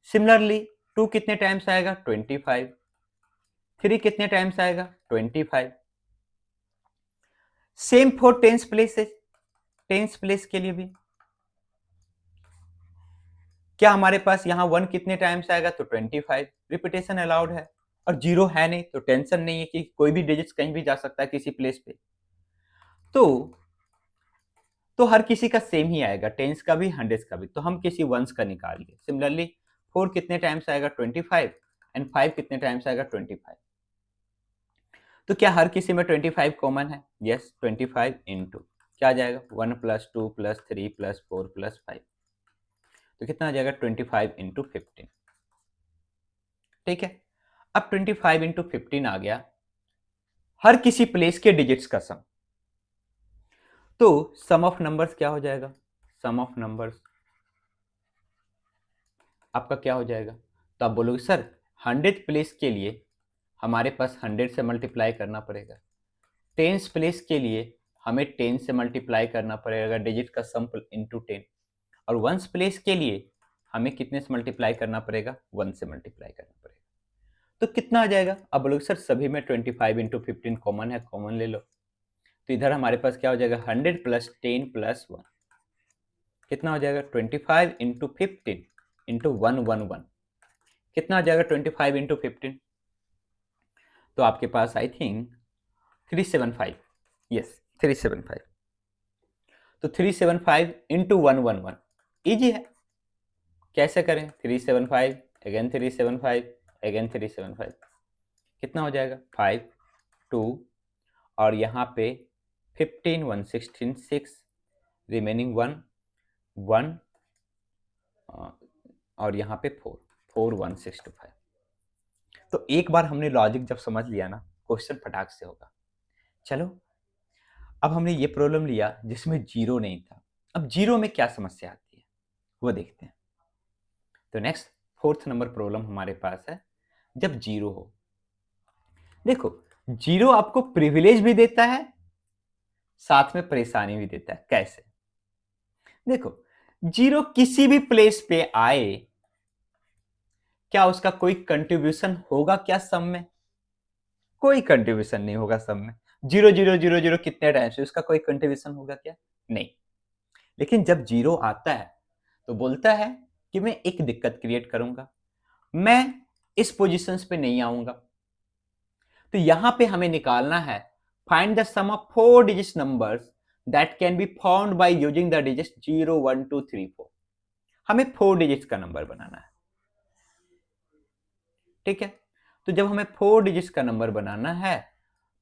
सिमिलरली 2 कितने टाइम्स आएगा? 25। 3 कितने टाइम्स आएगा? 25। Same for tens places, tens place के लिए भी क्या हमारे पास यहां 1 कितने टाइम्स आएगा? तो 25। रिपीटेशन अलाउड है और जीरो है नहीं, तो टेंशन नहीं है कि कोई भी डिजिट्स कहीं भी जा सकता है किसी प्लेस पे। तो हर किसी का सेम ही आएगा, टेंस का भी हंड्रेड्स का भी। तो हम किसी वंस का निकाल लिए। सिमिलरली 4 कितने टाइम्स आएगा? 25 एंड 5 कितने टाइम्स आएगा? 25। तो क्या हर किसी में 25 कॉमन है? यस, 25 इंटू क्या आ जाएगा? 1 प्लस 2 प्लस 3 प्लस 4 प्लस 5। तो कितना आ जाएगा? 25 इंटू 15। ठीक है, अब 25 इंटू 15 आ गया हर किसी प्लेस के डिजिट्स का सम। तो सम ऑफ नंबर्स क्या हो जाएगा? सम ऑफ नंबर्स आपका क्या हो जाएगा? तो आप बोलोगे सर 100 प्लेस के लिए हमारे पास 100 से मल्टीप्लाई करना पड़ेगा। टेंस प्लेस के लिए हमें 10 से मल्टीप्लाई करना पड़ेगा डिजिट का सम इंटू 10, और वंस प्लेस के लिए हमें कितने से मल्टीप्लाई करना पड़ेगा, 1 से मल्टीप्लाई करना पड़ेगा। तो कितना आ जाएगा? अब बोलोगे सर सभी में 25 इंटू 15 कॉमन है, कॉमन ले लो। तो इधर हमारे पास क्या हो जाएगा, 100 प्लस 10 प्लस 1, कितना हो जाएगा 25 इंटू 15 इंटू 111, कितना आ जाएगा 25 इंटू 15? तो आपके पास आई थिंक 375, यस 375। तो 375 इंटू 111 ईजी है, कैसे करें? 375 अगेन 375 अगेन 375, कितना हो जाएगा 5 2, और यहाँ पे 15 116 6, रिमेनिंग 1 1, और यहाँ पे 4 4 1 6 2 5। तो एक बार हमने लॉजिक जब समझ लिया ना, क्वेश्चन फटाक से होगा। चलो अब हमने ये प्रॉब्लम लिया जिसमें जीरो नहीं था, अब जीरो में क्या समस्या आती है वो देखते हैं। तो नेक्स्ट 4th नंबर प्रॉब्लम हमारे पास है, जब जीरो हो। देखो जीरो आपको प्रिविलेज भी देता है, साथ में परेशानी भी देता है। कैसे? देखो जीरो किसी भी प्लेस पे आए, क्या उसका कोई कंट्रीब्यूशन होगा क्या सम में? कोई कंट्रीब्यूशन नहीं होगा सम में। 0 0 0 0 कितने टाइम्स, उसका कोई कंट्रीब्यूशन होगा क्या? नहीं। लेकिन जब जीरो आता है तो बोलता है कि मैं एक दिक्कत क्रिएट करूंगा, मैं इस पोजीशंस पे नहीं आऊंगा। तो यहां पे हमें निकालना है find the sum of 4 digit numbers that can be found by using the digit 0 1 2 3 4। हमें 4 डिजिट्स का नंबर बनाना है, ठीक है? तो जब हमें 4 डिजिट्स का नंबर बनाना है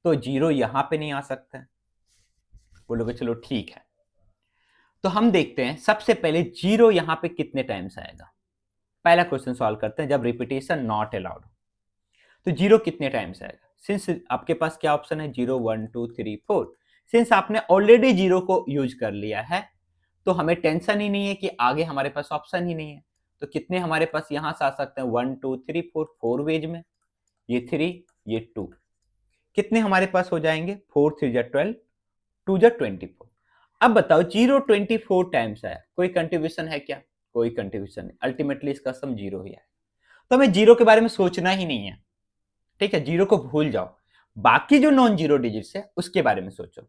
तो जीरो यहां पे नहीं आ सकता है। बोलोगे चलो ठीक है, तो हम देखते हैं सबसे पहले जीरो यहां पे कितने टाइम्स आएगा। पहला क्वेश्चन सॉल्व करते हैं, जब रिपीटेशन नॉट अलाउड, तो जीरो कितने टाइम्स आएगा। सिंस आपके पास क्या ऑप्शन है 0 1 2 3 4, सिंस आपने ऑलरेडी जीरो को यूज कर लिया है तो हमें टेंशन ही नहीं है कि आगे हमारे पास ऑप्शन ही नहीं है। तो कितने हमारे पास यहां से आ सकते हैं 1 2 3 4, 4 वेज में, ये 3 ये 2, कितने हमारे पास हो जाएंगे 4 3 जा 12 2 जा 24। अब बताओ जीरो 24 टाइम्स आया, कोई कंट्रीब्यूशन है क्या? कोई कंट्रीब्यूशन नहीं, अल्टीमेटली इसका सम जीरो ही आया। तो हमें जीरो के बारे में सोचना ही नहीं है, ठीक है? जीरो को भूल जाओ, बाकी जो नॉन जीरो डिजिट्स है उसके बारे में सोचो।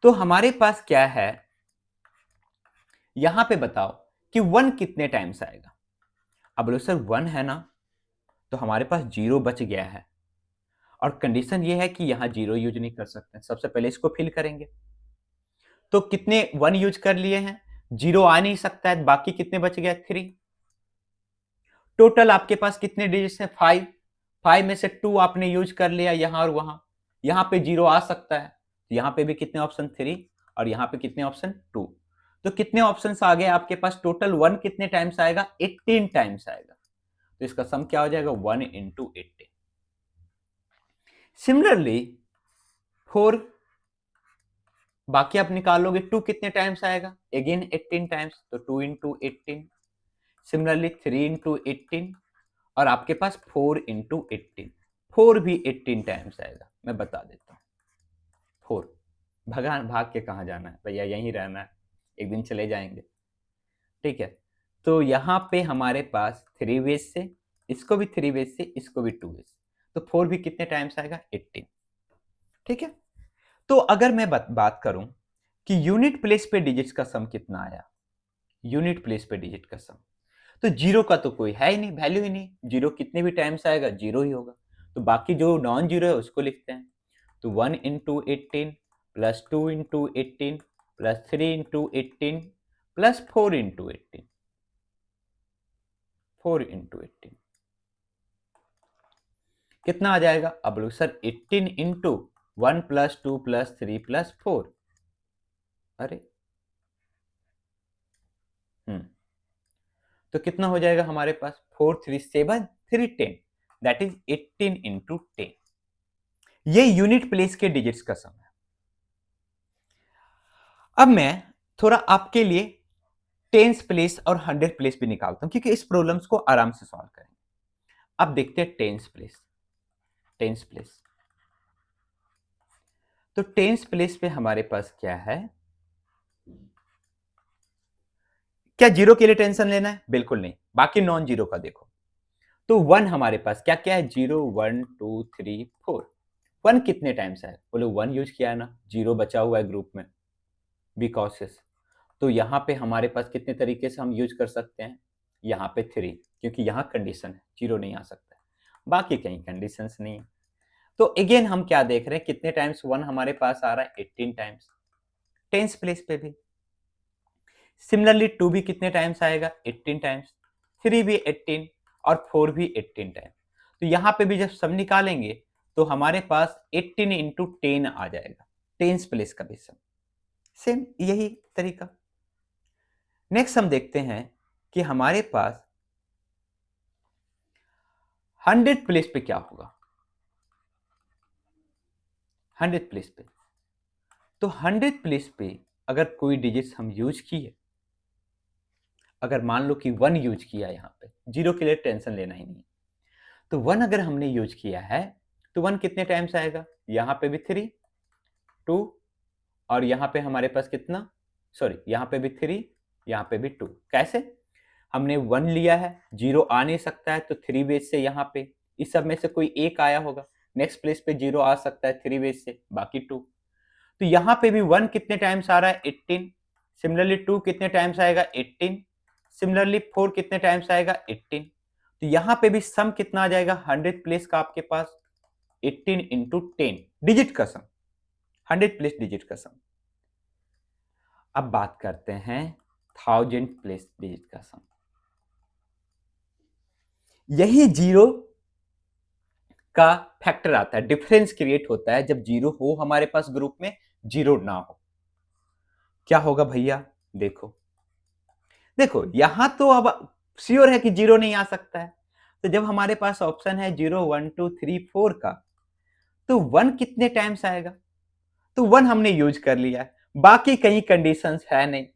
तो हमारे पास क्या है यहां पे, बताओ कि वन कितने टाइम्स आएगा। अब बोलो सर वन है ना, तो हमारे पास जीरो बच गया है, और कंडीशन ये है कि यहां जीरो यूज नहीं कर सकते। सबसे पहले इसको फिल करेंगे, तो कितने वन यूज कर लिए हैं, जीरो आ नहीं सकता है, बाकी कितने बच गया 3। टोटल आपके पास कितने डिजिट्स हैं 5, 5 में से 2 आपने यूज कर लिया यहां और वहां, यहां पे जीरो आ सकता है, यहां पे भी कितने ऑप्शन 3 और यहां पे कितने ऑप्शन 2। तो कितने ऑप्शंस आ गए आपके पास, टोटल वन कितने टाइम्स आएगा 18 टाइम्स आएगा। तो इसका सम क्या हो जाएगा 1 इंटू 18। सिमिलरली 4, बाकी आप निकालोगे 2 कितने टाइम्स आएगा, अगेन 18 टाइम्स, तो 2 इंटू 18। सिमिलरली 3 इंटू 18, और आपके पास 4 इंटू 18, 4 भी 18 टाइम्स आएगा। मैं बता देता हूँ 4, भाग के कहाँ जाना है भैया, यहीं रहना है, एक दिन चले जाएंगे, ठीक है? तो यहाँ पे हमारे पास 3 वेज से, इसको भी 3 वेज से, इसको भी 2 वेज, तो 4 भी कितने टाइम्स आएगा 18, ठीक है? तो अगर मैं बात करूं कि यूनिट प्लेस पे डिजिट्स का सम कितना आया, यूनिट प्लेस पे डिजिट का सम, तो जीरो का तो कोई है ही नहीं, वैल्यू ही नहीं, जीरो कितने भी टाइम्स आएगा जीरो ही होगा। तो बाकी जो नॉन जीरो है उसको लिखते हैं, तो 1 into 18 plus 2 into 18 plus 3 into 18 plus 4 into 18, 4 into 18 कितना आ जाएगा। अब लोग sir 18 into 1 plus 2 plus 3 plus 4, अरे तो कितना हो जाएगा हमारे पास 4 3 7 3 10, दैट इज 18 इंटू 10। ये यूनिट प्लेस के डिजिट्स का सम है। अब मैं थोड़ा आपके लिए टेंस प्लेस और 100 प्लेस भी निकालता हूं, क्योंकि इस प्रॉब्लम्स को आराम से सॉल्व करेंगे। अब देखते हैं टेंस प्लेस, टेंस प्लेस तो टेंस प्लेस पे हमारे पास क्या है, क्या जीरो के लिए टेंशन लेना है? बिल्कुल नहीं। बाकी नॉन जीरो का देखो, तो 1 हमारे पास क्या क्या है, 0 1 2 3 4। 1 कितने टाइम्स है? बोले 1 यूज किया है ना, 0 बचा हुआ है ग्रुप में, बी कॉशियस। तो यहाँ पे हमारे पास कितने तरीके से हम यूज कर सकते हैं, यहाँ पे 3, क्योंकि यहाँ कंडीशन है, 0 नहीं आ सकता है, बाकी कहीं कंडीशंस नहीं है। तो अगेन हम क्या देख रहे हैं, कितने टाइम्स 1 हमारे पास आ रहा है, 18 टाइम्स, टेंस प्लेस पे भी। सिमिलरली 2 भी कितने टाइम्स आएगा, 18 टाइम्स, 3 भी 18 और 4 भी 18 टाइम्स। तो यहाँ पे भी जब सम निकालेंगे तो हमारे पास 18 इंटू 10 आ जाएगा, टेंस प्लेस का भी सम। सेम यही तरीका। नेक्स्ट हम देखते हैं कि हमारे पास 100 प्लेस पे क्या होगा, 100 प्लेस पे। तो 100 प्लेस पे अगर कोई डिजिट्स हम यूज किए, अगर मान लो कि 1 यूज किया, यहाँ पे 0 के लिए टेंशन लेना ही नहीं, तो 1 अगर हमने यूज किया है तो 1 कितने टाइम्स आएगा, यहाँ पे भी 3 2 और यहाँ पे हमारे पास कितना, सॉरी यहाँ पे भी 3 यहाँ पे भी 2। कैसे, हमने 1 लिया है, 0 आ नहीं सकता है, तो 3 बेस से यहाँ पे इस सब में से कोई एक आया होगा, नेक्स्ट प्लेस पे 0 आ सकता है 3 बेस से, बाकी 2। तो यहाँ पे भी 1 कितने टाइम्स आ रहा है, 18। सिमिलरली 2 कितने टाइम्स आएगा, 18। सिमिलरली 4 कितने टाइम्स आएगा, 18। तो यहाँ पे भी सम कितना आ जाएगा 100 प्लेस का आपके पास, 18 इंटू 10 डिजिट का सम, 100 प्लेस डिजिट का सम। अब बात करते हैं 1000 प्लेस डिजिट का सम। यही जीरो का फैक्टर आता है, डिफरेंस क्रिएट होता है जब जीरो हो हमारे पास ग्रुप में, जीरो ना हो। क्या होगा भैया, देखो देखो यहां तो अब श्योर है कि जीरो नहीं आ सकता है, तो जब हमारे पास ऑप्शन है 0 1 2 3 4 का, तो 1 कितने टाइम्स आएगा, तो 1 हमने यूज कर लिया है, बाकी कहीं कंडीशंस है नहीं।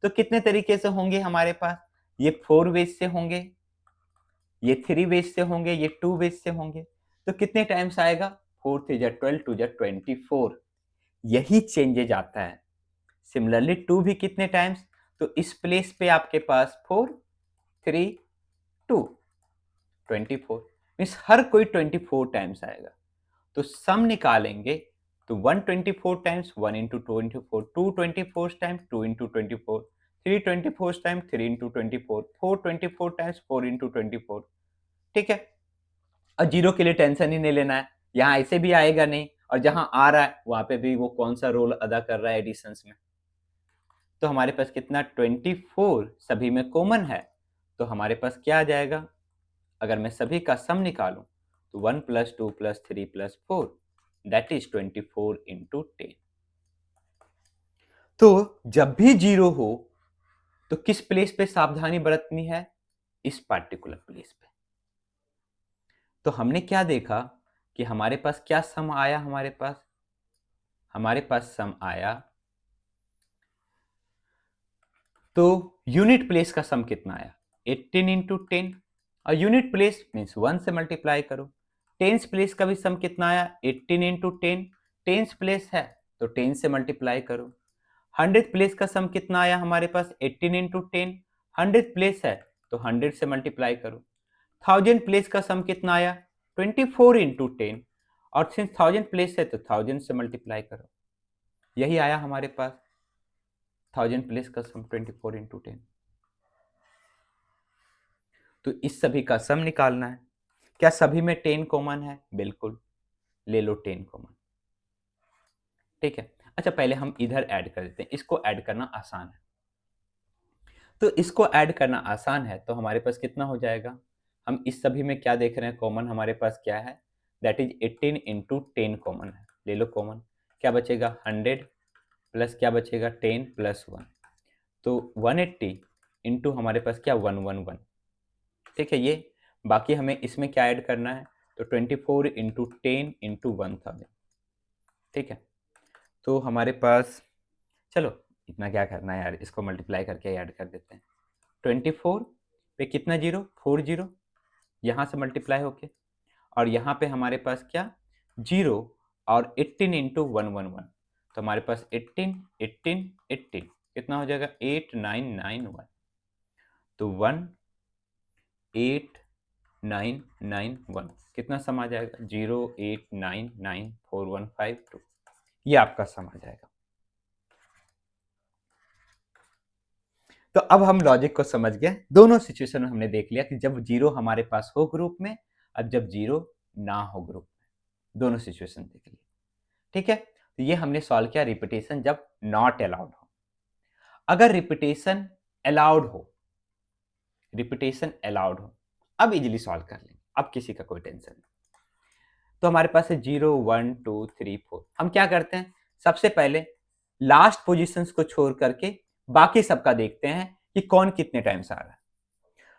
तो कितने तरीके से होंगे हमारे पास, ये 4 वेज से होंगे, ये 3 वेज से होंगे, ये 2 वेज से होंगे। तो कितने टाइम्स आएगा, 4 3 जा 12 2 जा 24, यही चेंजेज आता है। सिमिलरली 2 भी कितने टाइम्स, तो इस प्लेस पे आपके पास 4 3 2 24, मीन्स हर कोई 24 टाइम्स आएगा। तो सम निकालेंगे तो 124 times 1 into 24, 224 times 2 into 24, 324 times 3 into 24, 424 times 4 into 24। ठीक है, और जीरो के लिए टेंशन ही नहीं लेना है, यहाँ ऐसे भी आएगा नहीं, और जहां आ रहा है वहां पे भी वो कौन सा रोल अदा कर रहा है एडिशंस में। तो हमारे पास कितना, 24 सभी में कॉमन है, तो हमारे पास क्या आ जाएगा, अगर मैं सभी का सम निकालूं तो 1 + 2 + 3 + 4 दैट इज 24 इंटू 10। तो जब भी जीरो हो तो किस प्लेस पे सावधानी बरतनी है, इस पार्टिकुलर प्लेस पे। तो हमने क्या देखा कि हमारे पास क्या सम आया, हमारे पास सम आया, तो यूनिट प्लेस का सम कितना आया, 18 इंटू 10, और यूनिट प्लेस मीन्स 1 से मल्टीप्लाई करो। टेंस प्लेस का भी सम कितना आया, 18 इंटू 10, टेंस प्लेस है तो 10 से मल्टीप्लाई करो। 100 प्लेस का सम कितना आया हमारे पास, 18 इंटू 10, 100 प्लेस है तो 100 से मल्टीप्लाई करो। 1000 प्लेस का सम कितना आया, 24 इंटू 10, और सिंस 1000 प्लेस है तो 1000 से मल्टीप्लाई करो। यही आया हमारे पास 1000 प्लेस का सम 24 इंटू 10। तो इस सभी का सम निकालना है। क्या सभी में 10 कॉमन है, बिल्कुल, ले लो 10 कॉमन। ठीक है, अच्छा पहले हम इधर ऐड कर देते हैं, इसको ऐड करना आसान है। तो इसको ऐड करना आसान है तो हमारे पास कितना हो जाएगा, हम इस सभी में क्या देख रहे हैं, कॉमन हमारे पास क्या है, दैट इज 18 इंटू 10 कॉमन है, ले लो कॉमन। क्या बचेगा, 100 प्लस क्या बचेगा, 10 + 1, तो 180 इंटू हमारे पास क्या, 111। ठीक है, ये बाकी हमें इसमें क्या ऐड करना है, तो 24 इंटू 10 इंटू 1000। ठीक है, तो हमारे पास, चलो इतना क्या करना है यार, इसको मल्टीप्लाई करके ऐड कर देते हैं। 24 पे कितना जीरो, 4 जीरो, यहाँ से मल्टीप्लाई होके, और यहाँ पे हमारे पास क्या, जीरो और 18 इंटू 111, तो हमारे पास 18 18 18 कितना हो जाएगा 8991, तो 18991 कितना सम आ जाएगा 0899415 ये आपका सम आ जाएगा। तो अब हम लॉजिक को समझ गए, दोनों सिचुएशन हमने देख लिया कि जब जीरो हमारे पास हो ग्रुप में और जब जीरो ना हो ग्रुप में, दोनों सिचुएशन देख लिए। ठीक है, तो ये हमने सॉल्व किया रिपीटेशन जब नॉट अलाउड हो। अगर रिपीटेशन अलाउड हो, रिपीटेशन अलाउड हो, अब इजीली सॉल्व कर लेंगे, अब किसी का कोई टेंशन नहीं। तो हमारे पास है 0 1 2 3 4। हम क्या करते हैं, सबसे पहले लास्ट पोजीशंस को छोड़ करके बाकी सबका देखते हैं कि कौन कितने टाइम्स आ रहा है।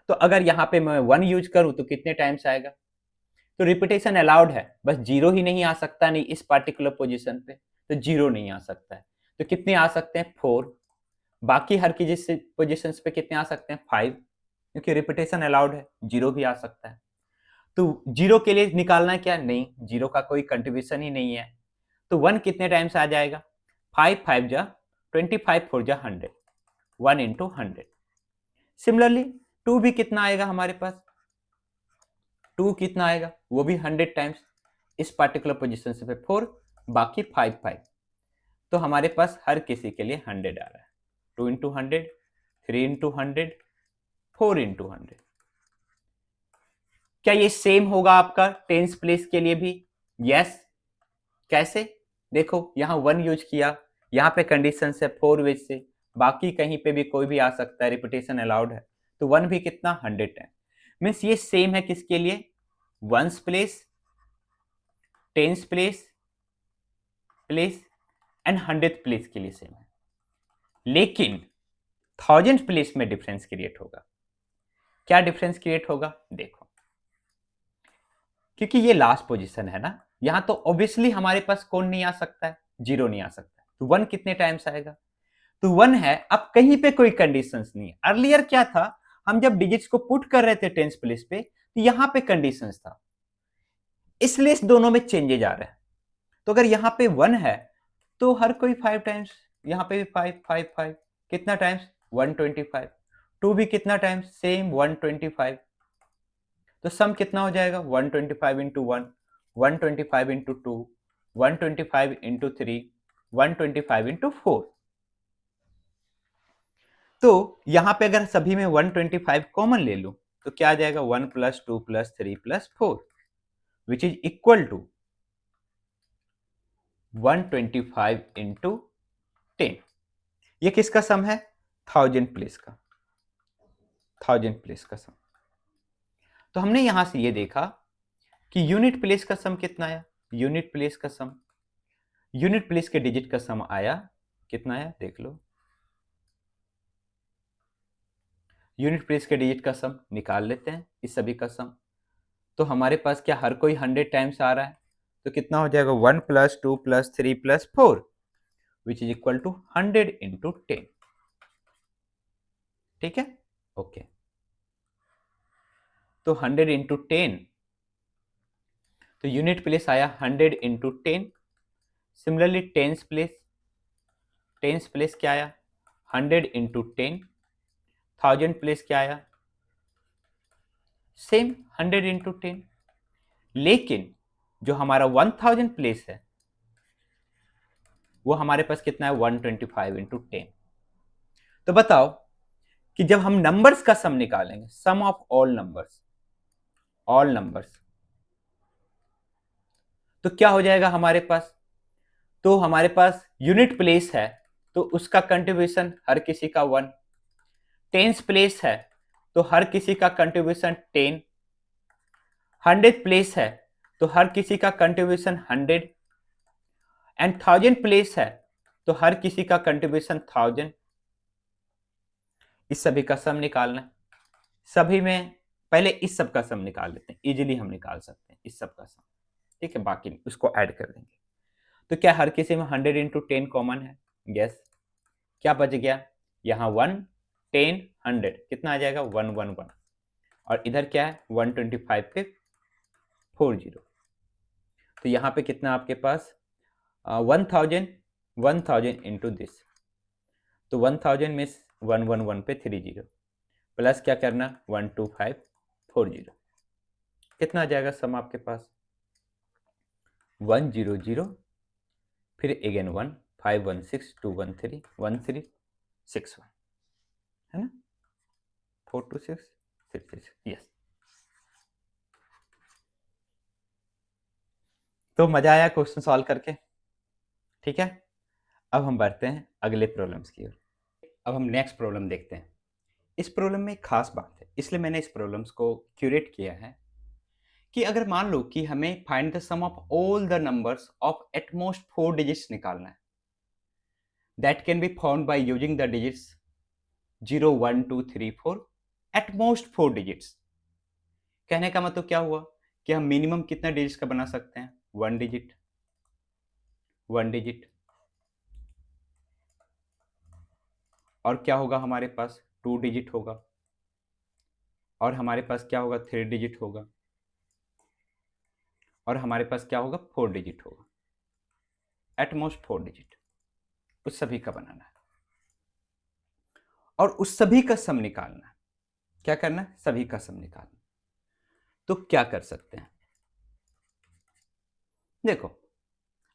तो अगर यहाँ पे मैं 1 यूज करूं तो कितने टाइम्स आएगा, तो रिपीटेशन अलाउड है, बस जीरो ही नहीं आ सकता, नहीं इस पार्टिकुलर पोजीशन पे, तो जीरो नहीं आ सकता है। तो कितने आ सकते हैं 4, बाकी हर किसी पोजीशन पे कितने आ सकते हैं 5, क्योंकि रिपीटेशन अलाउड है, जीरो भी आ सकता है। तो जीरो के लिए निकालना है क्या, नहीं जीरो का कोई कंट्रीब्यूशन ही नहीं है, तो 1 कितने टाइम्स आ जाएगा 5 5 जा 25 4 जा 100, 1 इंटू 100। सिमिलरली 2 भी कितना आएगा हमारे पास, 2 कितना आएगा वो भी 100 टाइम्स, इस पार्टिकुलर पोजीशन से पे 4, बाकी 5 5, तो हमारे पास हर किसी के लिए 100 आ रहा है। 2 इंटू 100, 3 इंटू 100, 4 इंटू 100। क्या ये सेम होगा आपका टेंस प्लेस के लिए भी, यस। कैसे, देखो यहाँ 1 यूज किया, यहाँ पे कंडीशन है 4 वेज से, बाकी कहीं पे भी कोई भी आ सकता है, रिपीटेशन अलाउड है, तो 1 भी कितना 100 है। मीन्स ये सेम है किसके लिए, ones place, tens place place and 100th place के लिए सेम है, लेकिन 1000th प्लेस में डिफरेंस क्रिएट होगा। क्या डिफरेंस क्रिएट होगा, देखो क्योंकि ये लास्ट पोजीशन है ना, यहां तो ऑब्वियसली हमारे पास कौन नहीं आ सकता है, जीरो नहीं आ सकता है, तो 1 कितने टाइम्स आएगा, तो 1 है। अब कहीं पे कोई कंडीशंस नहीं है, अर्लियर क्या था, हम जब डिजिट्स को पुट कर रहे थे टेंस प्लेस पे तो यहां पे कंडीशंस था, इसलिए इस दोनों में चेंजेज आ रहे हैं। तो अगर यहाँ पे 1 है तो हर कोई 5 टाइम्स, यहाँ पे भी 5 5 5 कितना टाइम्स 125, 2 भी कितना टाइम्स सेम 125, तो सम कितना हो जाएगा 125 इंटू 1, 125 इंटू 2, 125 इंटू 3, 125 इंटू 4। तो यहां पे अगर सभी में 125 कॉमन ले लूं तो क्या आ जाएगा 1 plus 2 plus 3 plus 4 which is equal to 125 into 10। ये किसका सम है, 1000 प्लेस का, 1000 प्लेस का सम। तो हमने यहां से ये देखा कि यूनिट प्लेस का सम कितना आया, यूनिट प्लेस का सम, यूनिट प्लेस के डिजिट का सम आया कितना आया देख लो, यूनिट प्लेस के डिजिट का सम निकाल लेते हैं, इस सभी का सम। तो हमारे पास क्या हर कोई 100 टाइम्स आ रहा है, तो कितना हो जाएगा 1 plus 2 plus 3 plus 4 which is equal to 100 into 10। ठीक है, ओके। तो 100 इंटू 10, तो यूनिट प्लेस आया 100 into 10। Similarly tens place, tens place क्या आया 100 इंटू 10। 1000 प्लेस क्या आया सेम 100 इंटू 10। लेकिन जो हमारा 1000 प्लेस है वो हमारे पास कितना है 125 इंटू 10। तो बताओ कि जब हम नंबर्स का सम निकालेंगे, sum of all numbers, all numbers, तो क्या हो जाएगा हमारे पास, तो हमारे पास यूनिट प्लेस है तो उसका कंट्रीब्यूशन हर किसी का 1, टेंस प्लेस है तो हर किसी का कंट्रीब्यूशन 10, 100th प्लेस है तो हर किसी का कंट्रीब्यूशन 100 एंड 1000 प्लेस है तो हर किसी का कंट्रीब्यूशन 1000। इस सभी का सम निकालना है, सभी में पहले इस सब का सम निकाल लेते हैं, इजीली हम निकाल सकते हैं इस सब का सम। ठीक है, बाकी उसको ऐड कर देंगे। तो क्या हर किसी में 100 इंटू 10 कॉमन है, यस। क्या बच गया, यहाँ 1 10 100 कितना आ जाएगा 111, और इधर क्या है 125 पे 40, तो यहाँ पे कितना आपके पास 1000 इंटू दिस, तो 1000 में 111 पे 30 प्लस क्या करना 12540, कितना आ जाएगा सम आपके पास 100, फिर अगेन 1 516 213 1361 है ना, 426 666, यस। तो मजा आया क्वेश्चन सॉल्व करके, ठीक है। अब हम बढ़ते हैं अगले प्रॉब्लम्स की ओर। अब हम नेक्स्ट प्रॉब्लम देखते हैं। इस प्रॉब्लम में एक खास बात है, इसलिए मैंने इस प्रॉब्लम्स को क्यूरेट किया है कि अगर मान लो कि हमें find the sum of all the numbers of at most 4 digits निकालना है, that can be found by using the digits 0 1 2 3 4 at most 4 digits. कहने का मतलब क्या हुआ कि हम मिनिमम कितना डिजिट्स का बना सकते हैं, 1 डिजिट, 1 डिजिट, और क्या होगा हमारे पास 2 डिजिट होगा, और हमारे पास क्या होगा 3 डिजिट होगा, और हमारे पास क्या होगा 4 डिजिट होगा, एटमोस्ट 4 डिजिट। उस सभी का बनाना है और उस सभी का सम निकालना है। क्या करना है, सभी का सम निकालना। तो क्या कर सकते हैं, देखो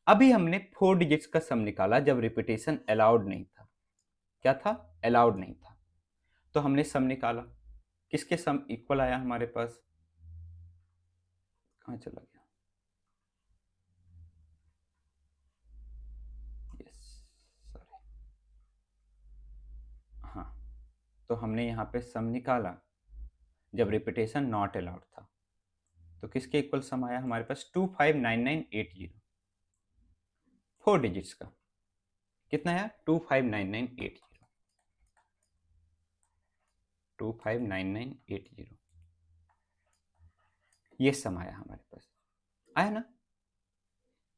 अभी हमने 4 डिजिट्स का सम निकाला जब रिपीटेशन अलाउड नहीं था। क्या था, अलाउड नहीं था, तो हमने सम निकाला। किसके सम इक्वल आया हमारे पास, कहां चला गया, यस सॉरी, हाँ, तो हमने यहाँ पे सम निकाला जब रिपीटेशन नॉट अलाउड था, तो किसके इक्वल सम आया हमारे पास 259980, 4 डिजिट्स का कितना आया 259980, 259980, ये सम आया हमारे पास, आया ना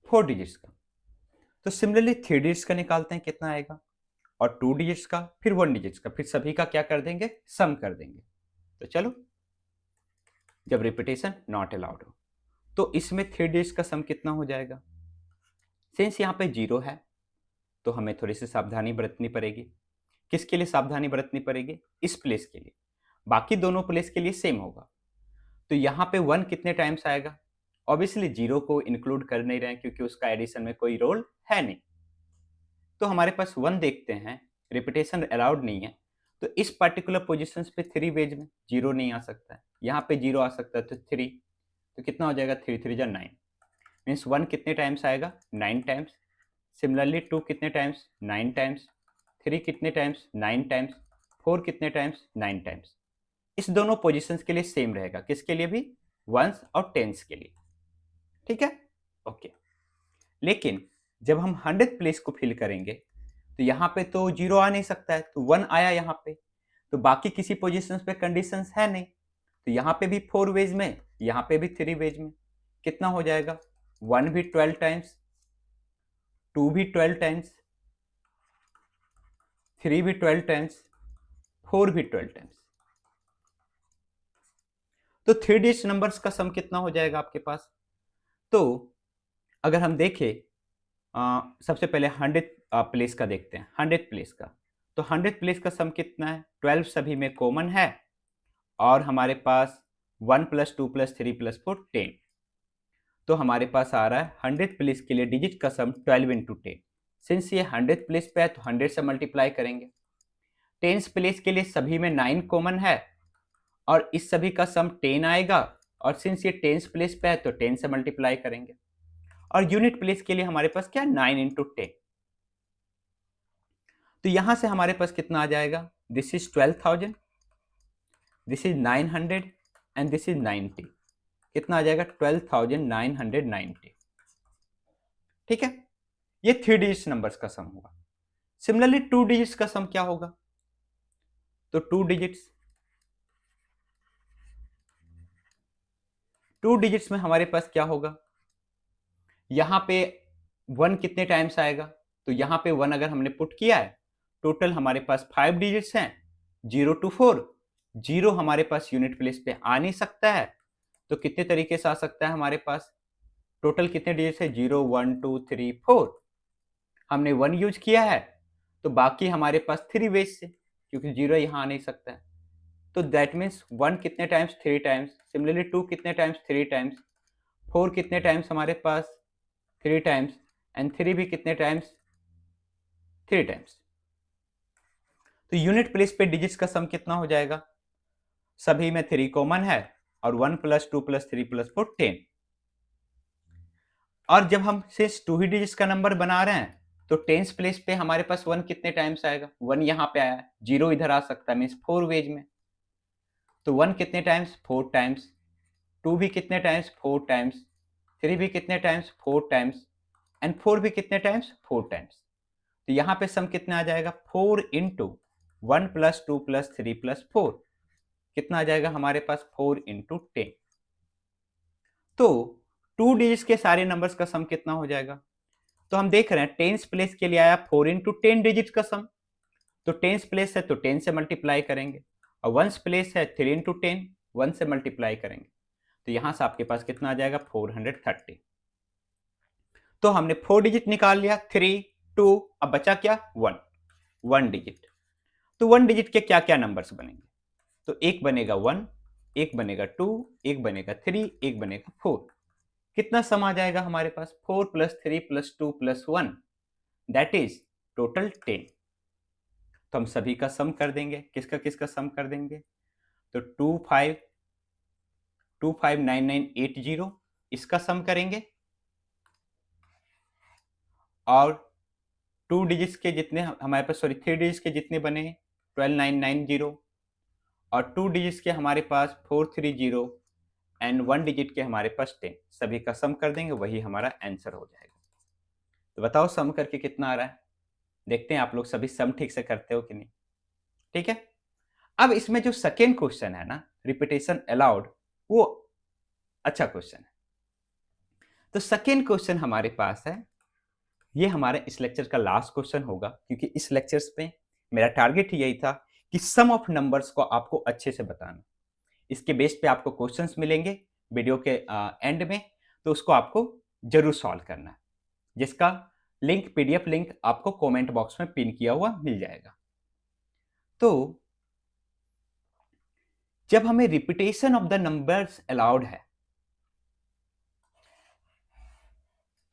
4 डिजिट्स का। तो सिमिलरली 3 डिजिट्स का निकालते हैं कितना आएगा, और 2 डिजिट्स का, फिर 1 डिजिट्स का, फिर सभी का क्या कर देंगे, सम कर देंगे। तो चलो, जब रिपीटेशन नॉट अलाउड हो तो इसमें 3 डिजिट्स का सम कितना हो जाएगा। सिंस यहाँ पे 0 है तो हमें थोड़ी सी सावधानी बरतनी पड़ेगी। किसके लिए सावधानी बरतनी पड़ेगी, इस प्लेस के लिए, बाकी दोनों प्लेस के लिए सेम होगा। तो यहाँ पे 1 कितने टाइम्स आएगा, ऑब्वियसली 0 को इंक्लूड कर नहीं रहे हैं क्योंकि उसका एडिशन में कोई रोल है नहीं। तो हमारे पास 1 देखते हैं, रिपीटेशन अलाउड नहीं है, तो इस पर्टिकुलर पोजिशन पे 3 वेज में 0 नहीं आ सकता है, यहाँ पे 0 आ सकता है, तो 3, तो कितना हो जाएगा 3 3 जा 9, मीन्स 1 कितने टाइम्स आएगा 9 टाइम्स। सिमिलरली 2 कितने टाइम्स 9 टाइम्स, 3 कितने टाइम्स 9 टाइम्स, 4 कितने टाइम्स 9 टाइम्स। इस दोनों पोजीशंस के लिए सेम रहेगा, किसके लिए भी, वंस और टेंस के लिए, ठीक है, ओके। लेकिन जब हम 100th प्लेस को फिल करेंगे तो यहाँ पे तो 0 आ नहीं सकता है, तो 1 आया यहाँ पे, तो बाकी किसी पोजीशन पे कंडीशंस है नहीं, तो यहाँ पे भी 4 वेज में, यहाँ पे भी 3 वेज में, कितना हो जाएगा 1 भी 12 टाइम्स, 2 भी 12 टाइम्स, 3 भी 12 टाइम्स, 4 भी 12 टाइम्स। तो 3 डिजिट नंबर्स का सम कितना हो जाएगा आपके पास। तो अगर हम देखें सबसे पहले 100th प्लेस का देखते हैं, 100th प्लेस का, तो 100th प्लेस का सम कितना है, 12 सभी में कॉमन है, और हमारे पास 1 + 2 + 3 + 4 10, तो हमारे पास आ रहा है 100th प्लेस के लिए डिजिट का सम 12 × 10। सिंस ये 100th प्लेस पे है तो 100 से मल्टीप्लाई करेंगे। 10th प्लेस के लिए सभी में 9 कॉमन है, और इस सभी का सम 10 आएगा, और सिंस ये 10th प्लेस पे है तो 10 से मल्टीप्लाई करेंगे। और यूनिट प्लेस के लिए हमारे पास क्या 9 × 10, तो यहां से हमारे पास कितना आ जाएगा, this is 12,000, this is 900 and this is 90, कितना आ जाएगा 12,990, ठीक है। ये 3 डिजिट्स नंबर्स का सम होगा। सिमिलरली 2 डिजिट्स का सम क्या होगा, तो 2 डिजिट्स में हमारे पास क्या होगा, यहां पे 1 कितने टाइम्स आएगा, तो यहां पे 1 अगर हमने पुट किया है, टोटल हमारे पास 5 डिजिट्स हैं, 0 to 4, 0 हमारे पास यूनिट प्लेस पे आ नहीं सकता है, तो कितने तरीके से आ सकता है हमारे पास टोटल कितने डिजिट है? 0 1 2 3 4। हमने 1 यूज किया है तो बाकी हमारे पास 3 वेज से, क्योंकि 0 यहाँ आ नहीं सकता है। तो दैट मीन्स 1 कितने टाइम्स? 3 टाइम्स। सिमिलरली 2 कितने टाइम्स? 3 टाइम्स। 4 कितने टाइम्स हमारे पास? 3 टाइम्स। एंड 3 भी कितने टाइम्स? 3 टाइम्स। तो यूनिट प्लेस पे डिजिट्स का सम कितना हो जाएगा? सभी में 3 कॉमन है और 1 प्लस 2 प्लस 3 प्लस 4 10। और जब हम सिर्फ 2 ही डिजिट्स का नंबर बना रहे हैं तो टेंस प्लेस पे हमारे पास 1 कितने टाइम्स आएगा? 1 यहाँ पे आया है, 0 इधर आ सकता है, मीन्स 4 वेज में। तो 1 कितने टाइम्स? 4 टाइम्स। 2 भी कितने टाइम्स? 4 टाइम्स। 3 भी कितने टाइम्स? 4 टाइम्स। एंड 4 भी कितने टाइम्स? 4 टाइम्स। तो यहाँ पे सम कितना आ जाएगा? 4 इंटू 1 प्लस 2 प्लस 3 प्लस 4 कितना आ जाएगा हमारे पास? 4 इंटू 10। तो 2 डिजिट्स के सारे नंबर्स का सम कितना हो जाएगा? तो हम देख रहे हैं टेंस प्लेस के लिए आया 4 इंटू 10 डिजिट का सम। तो टेंस प्लेस है तो 10 से मल्टीप्लाई करेंगे, और वंस प्लेस है 3 इंटू 10, 1 से मल्टीप्लाई करेंगे। तो यहां से आपके पास कितना आ जाएगा? 430। तो हमने 4 डिजिट निकाल लिया, 3 2, अब बचा क्या? 1 1 डिजिट। तो 1 डिजिट के क्या क्या नंबर्स बनेंगे? तो एक बनेगा 1, एक बनेगा 2, एक बनेगा 3, एक बनेगा 4। कितना सम आ जाएगा हमारे पास? 4 plus 3 plus 2 plus 1, that is total 10। तो हम सभी का सम कर देंगे। किसका किसका सम कर देंगे? तो 259980 इसका सम करेंगे, और 2 डिजिट्स के जितने हमारे पास, सॉरी 3 डिजिट्स के जितने बने 12990, और 2 डिजिट्स के हमारे पास 430, एंड 1 डिजिट के हमारे पास 10, सभी का सम कर देंगे, वही हमारा आंसर हो जाएगा। तो बताओ सम करके कितना आ रहा है? देखते हैं आप लोग सभी सम ठीक से करते हो कि नहीं। ठीक है, अब इसमें जो सेकेंड क्वेश्चन है ना, रिपीटेशन अलाउड, वो अच्छा क्वेश्चन है। तो सेकेंड क्वेश्चन हमारे पास है, ये हमारे इस लेक्चर का लास्ट क्वेश्चन होगा, क्योंकि इस लेक्चर्स पे मेरा टारगेट यही था कि सम ऑफ नंबर्स को आपको अच्छे से बताना। इसके बेस पे आपको क्वेश्चंस मिलेंगे वीडियो के एंड में, तो उसको आपको जरूर सॉल्व करना है, जिसका लिंक, पीडीएफ लिंक आपको कमेंट बॉक्स में पिन किया हुआ मिल जाएगा। तो जब हमें repetition of the numbers allowed है,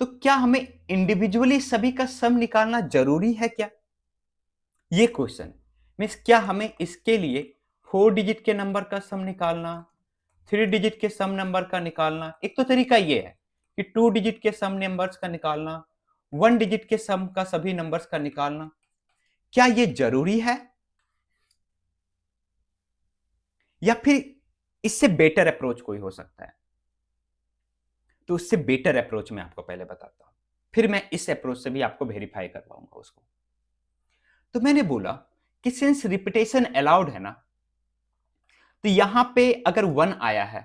तो क्या हमें इंडिविजुअली सभी का सम निकालना जरूरी है क्या? ये क्वेश्चन मीन्स क्या हमें इसके लिए 4 डिजिट के नंबर का सम निकालना, 3 डिजिट के सम नंबर का निकालना, एक तो तरीका ये है कि 2 डिजिट के सम नंबर्स का निकालना, 1 डिजिट के सम का सभी नंबर्स का निकालना, क्या ये जरूरी है? या फिर इससे बेटर अप्रोच कोई हो सकता है? तो उससे बेटर अप्रोच मैं आपको पहले बताता हूं, फिर मैं इस अप्रोच से भी आपको वेरीफाई करवाऊंगा उसको। तो मैंने बोला कि सिंस रिपीटेशन अलाउड है ना, तो यहां पे अगर 1 आया है,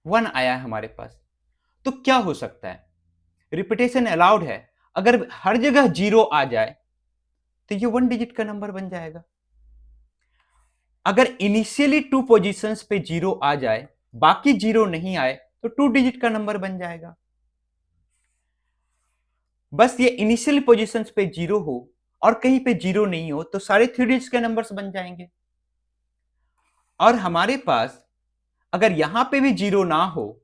1 आया है हमारे पास, तो क्या हो सकता है? रिपीटेशन अलाउड है, अगर हर जगह 0 आ जाए तो ये 1 डिजिट का नंबर बन जाएगा। अगर इनिशियली 2 पोजीशंस पे 0 आ जाए, बाकी 0 नहीं आए, तो 2 डिजिट का नंबर बन जाएगा। बस ये इनिशियल पोजीशंस पे 0 हो और कहीं पे 0 नहीं हो, तो सारे 3 डिजिट्स के नंबर्स बन जाएंगे। और हमारे पास अगर यहां पे भी 0 ना हो,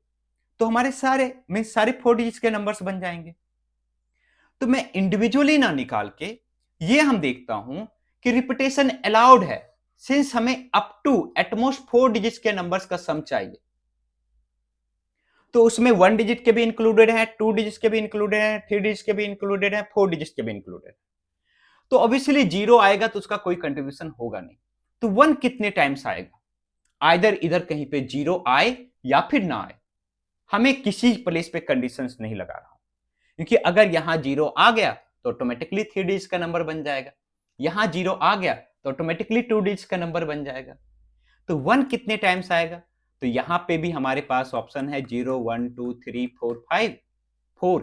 तो हमारे सारे 4 डिजिट्स के नंबर्स बन जाएंगे। तो मैं इंडिविजुअली ना निकाल के ये हम देखता हूं कि रिपीटेशन अलाउड है, सिंस हमें अप टू एटमोस्ट 4 डिजिट्स के नंबर्स का सम चाहिए। तो उसमें 1 डिजिट के भी इंक्लूडेड है, 2 डिजिट्स के भी इंक्लूडेड है, 3 डिजिट्स के भी इंक्लूडेड है, 4 डिजिट्स के भी इंक्लूडेड है। तो ऑब्वियसली 0 आएगा तो उसका कोई कंट्रीब्यूशन होगा नहीं। तो 1 कितने टाइम्स आएगा? आइदर इधर कहीं पे 0 आए या फिर ना आए, हमें किसी प्लेस पे कंडीशंस नहीं लगा रहा हूं, क्योंकि अगर यहां 0 आ गया तो ऑटोमेटिकली 3 डिजिट्स का नंबर बन जाएगा, यहां 0 आ गया तो ऑटोमेटिकली 2 डिजिट्स का नंबर बन जाएगा। तो 1 कितने टाइम्स आएगा? तो यहां पे भी हमारे पास ऑप्शन है 0 1 2 3 4 5 4,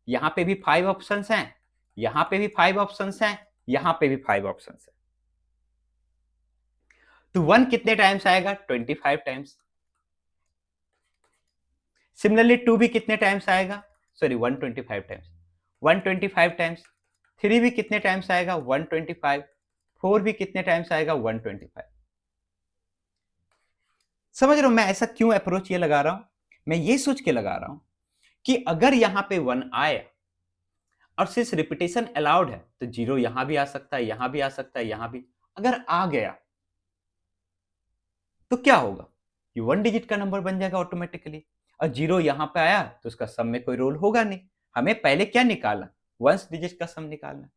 यहां पे भी 5 ऑप्शंस हैं, यहां पे भी 5 ऑप्शंस हैं, यहां पे भी 5 ऑप्शंस हैं। तो 1 कितने टाइम्स आएगा? 25 टाइम्स। सिमिलरली 2 भी कितने टाइम्स आएगा, सॉरी 125 टाइम्स, 125 टाइम्स। 3 भी कितने टाइम्स आएगा, 125। 4 भी कितने टाइम्स आएगा, 125। समझ रहे हो मैं ऐसा क्यों अप्रोच ये लगा रहा हूं? मैं ये सोच के लगा रहा हूं कि अगर यहां पे 1 आए और सिर्फ रिपीटेशन अलाउड है तो 0 यहां भी आ सकता है, यहां भी आ सकता है, यहां भी। अगर आ गया तो क्या होगा, ये 1 डिजिट का नंबर बन जाएगा ऑटोमेटिकली। और 0 यहां पे आया तो उसका सम में कोई रोल होगा नहीं। हमें पहले क्या निकालना, 1 डिजिट का सम निकालना।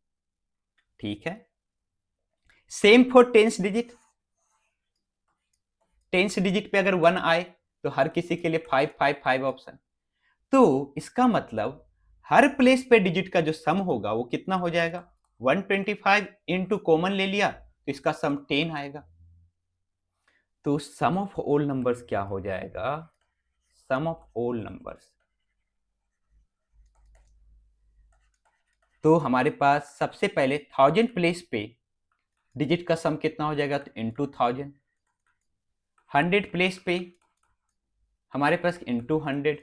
ठीक है, same for tens digit. Tens digit पे अगर 1 आए तो हर किसी के लिए 555 ऑप्शन। तो इसका मतलब हर प्लेस पे डिजिट का जो सम होगा वो कितना हो जाएगा, 125 इंटू कॉमन ले लिया तो इसका सम 10 आएगा। तो सम ऑफ ऑल नंबर्स क्या हो जाएगा, सम ऑफ ऑल नंबर्स। तो हमारे पास सबसे पहले 1000 प्लेस पे डिजिट का सम कितना हो जाएगा, तो इंटू 1000। 100 प्लेस पे हमारे पास इंटू 100।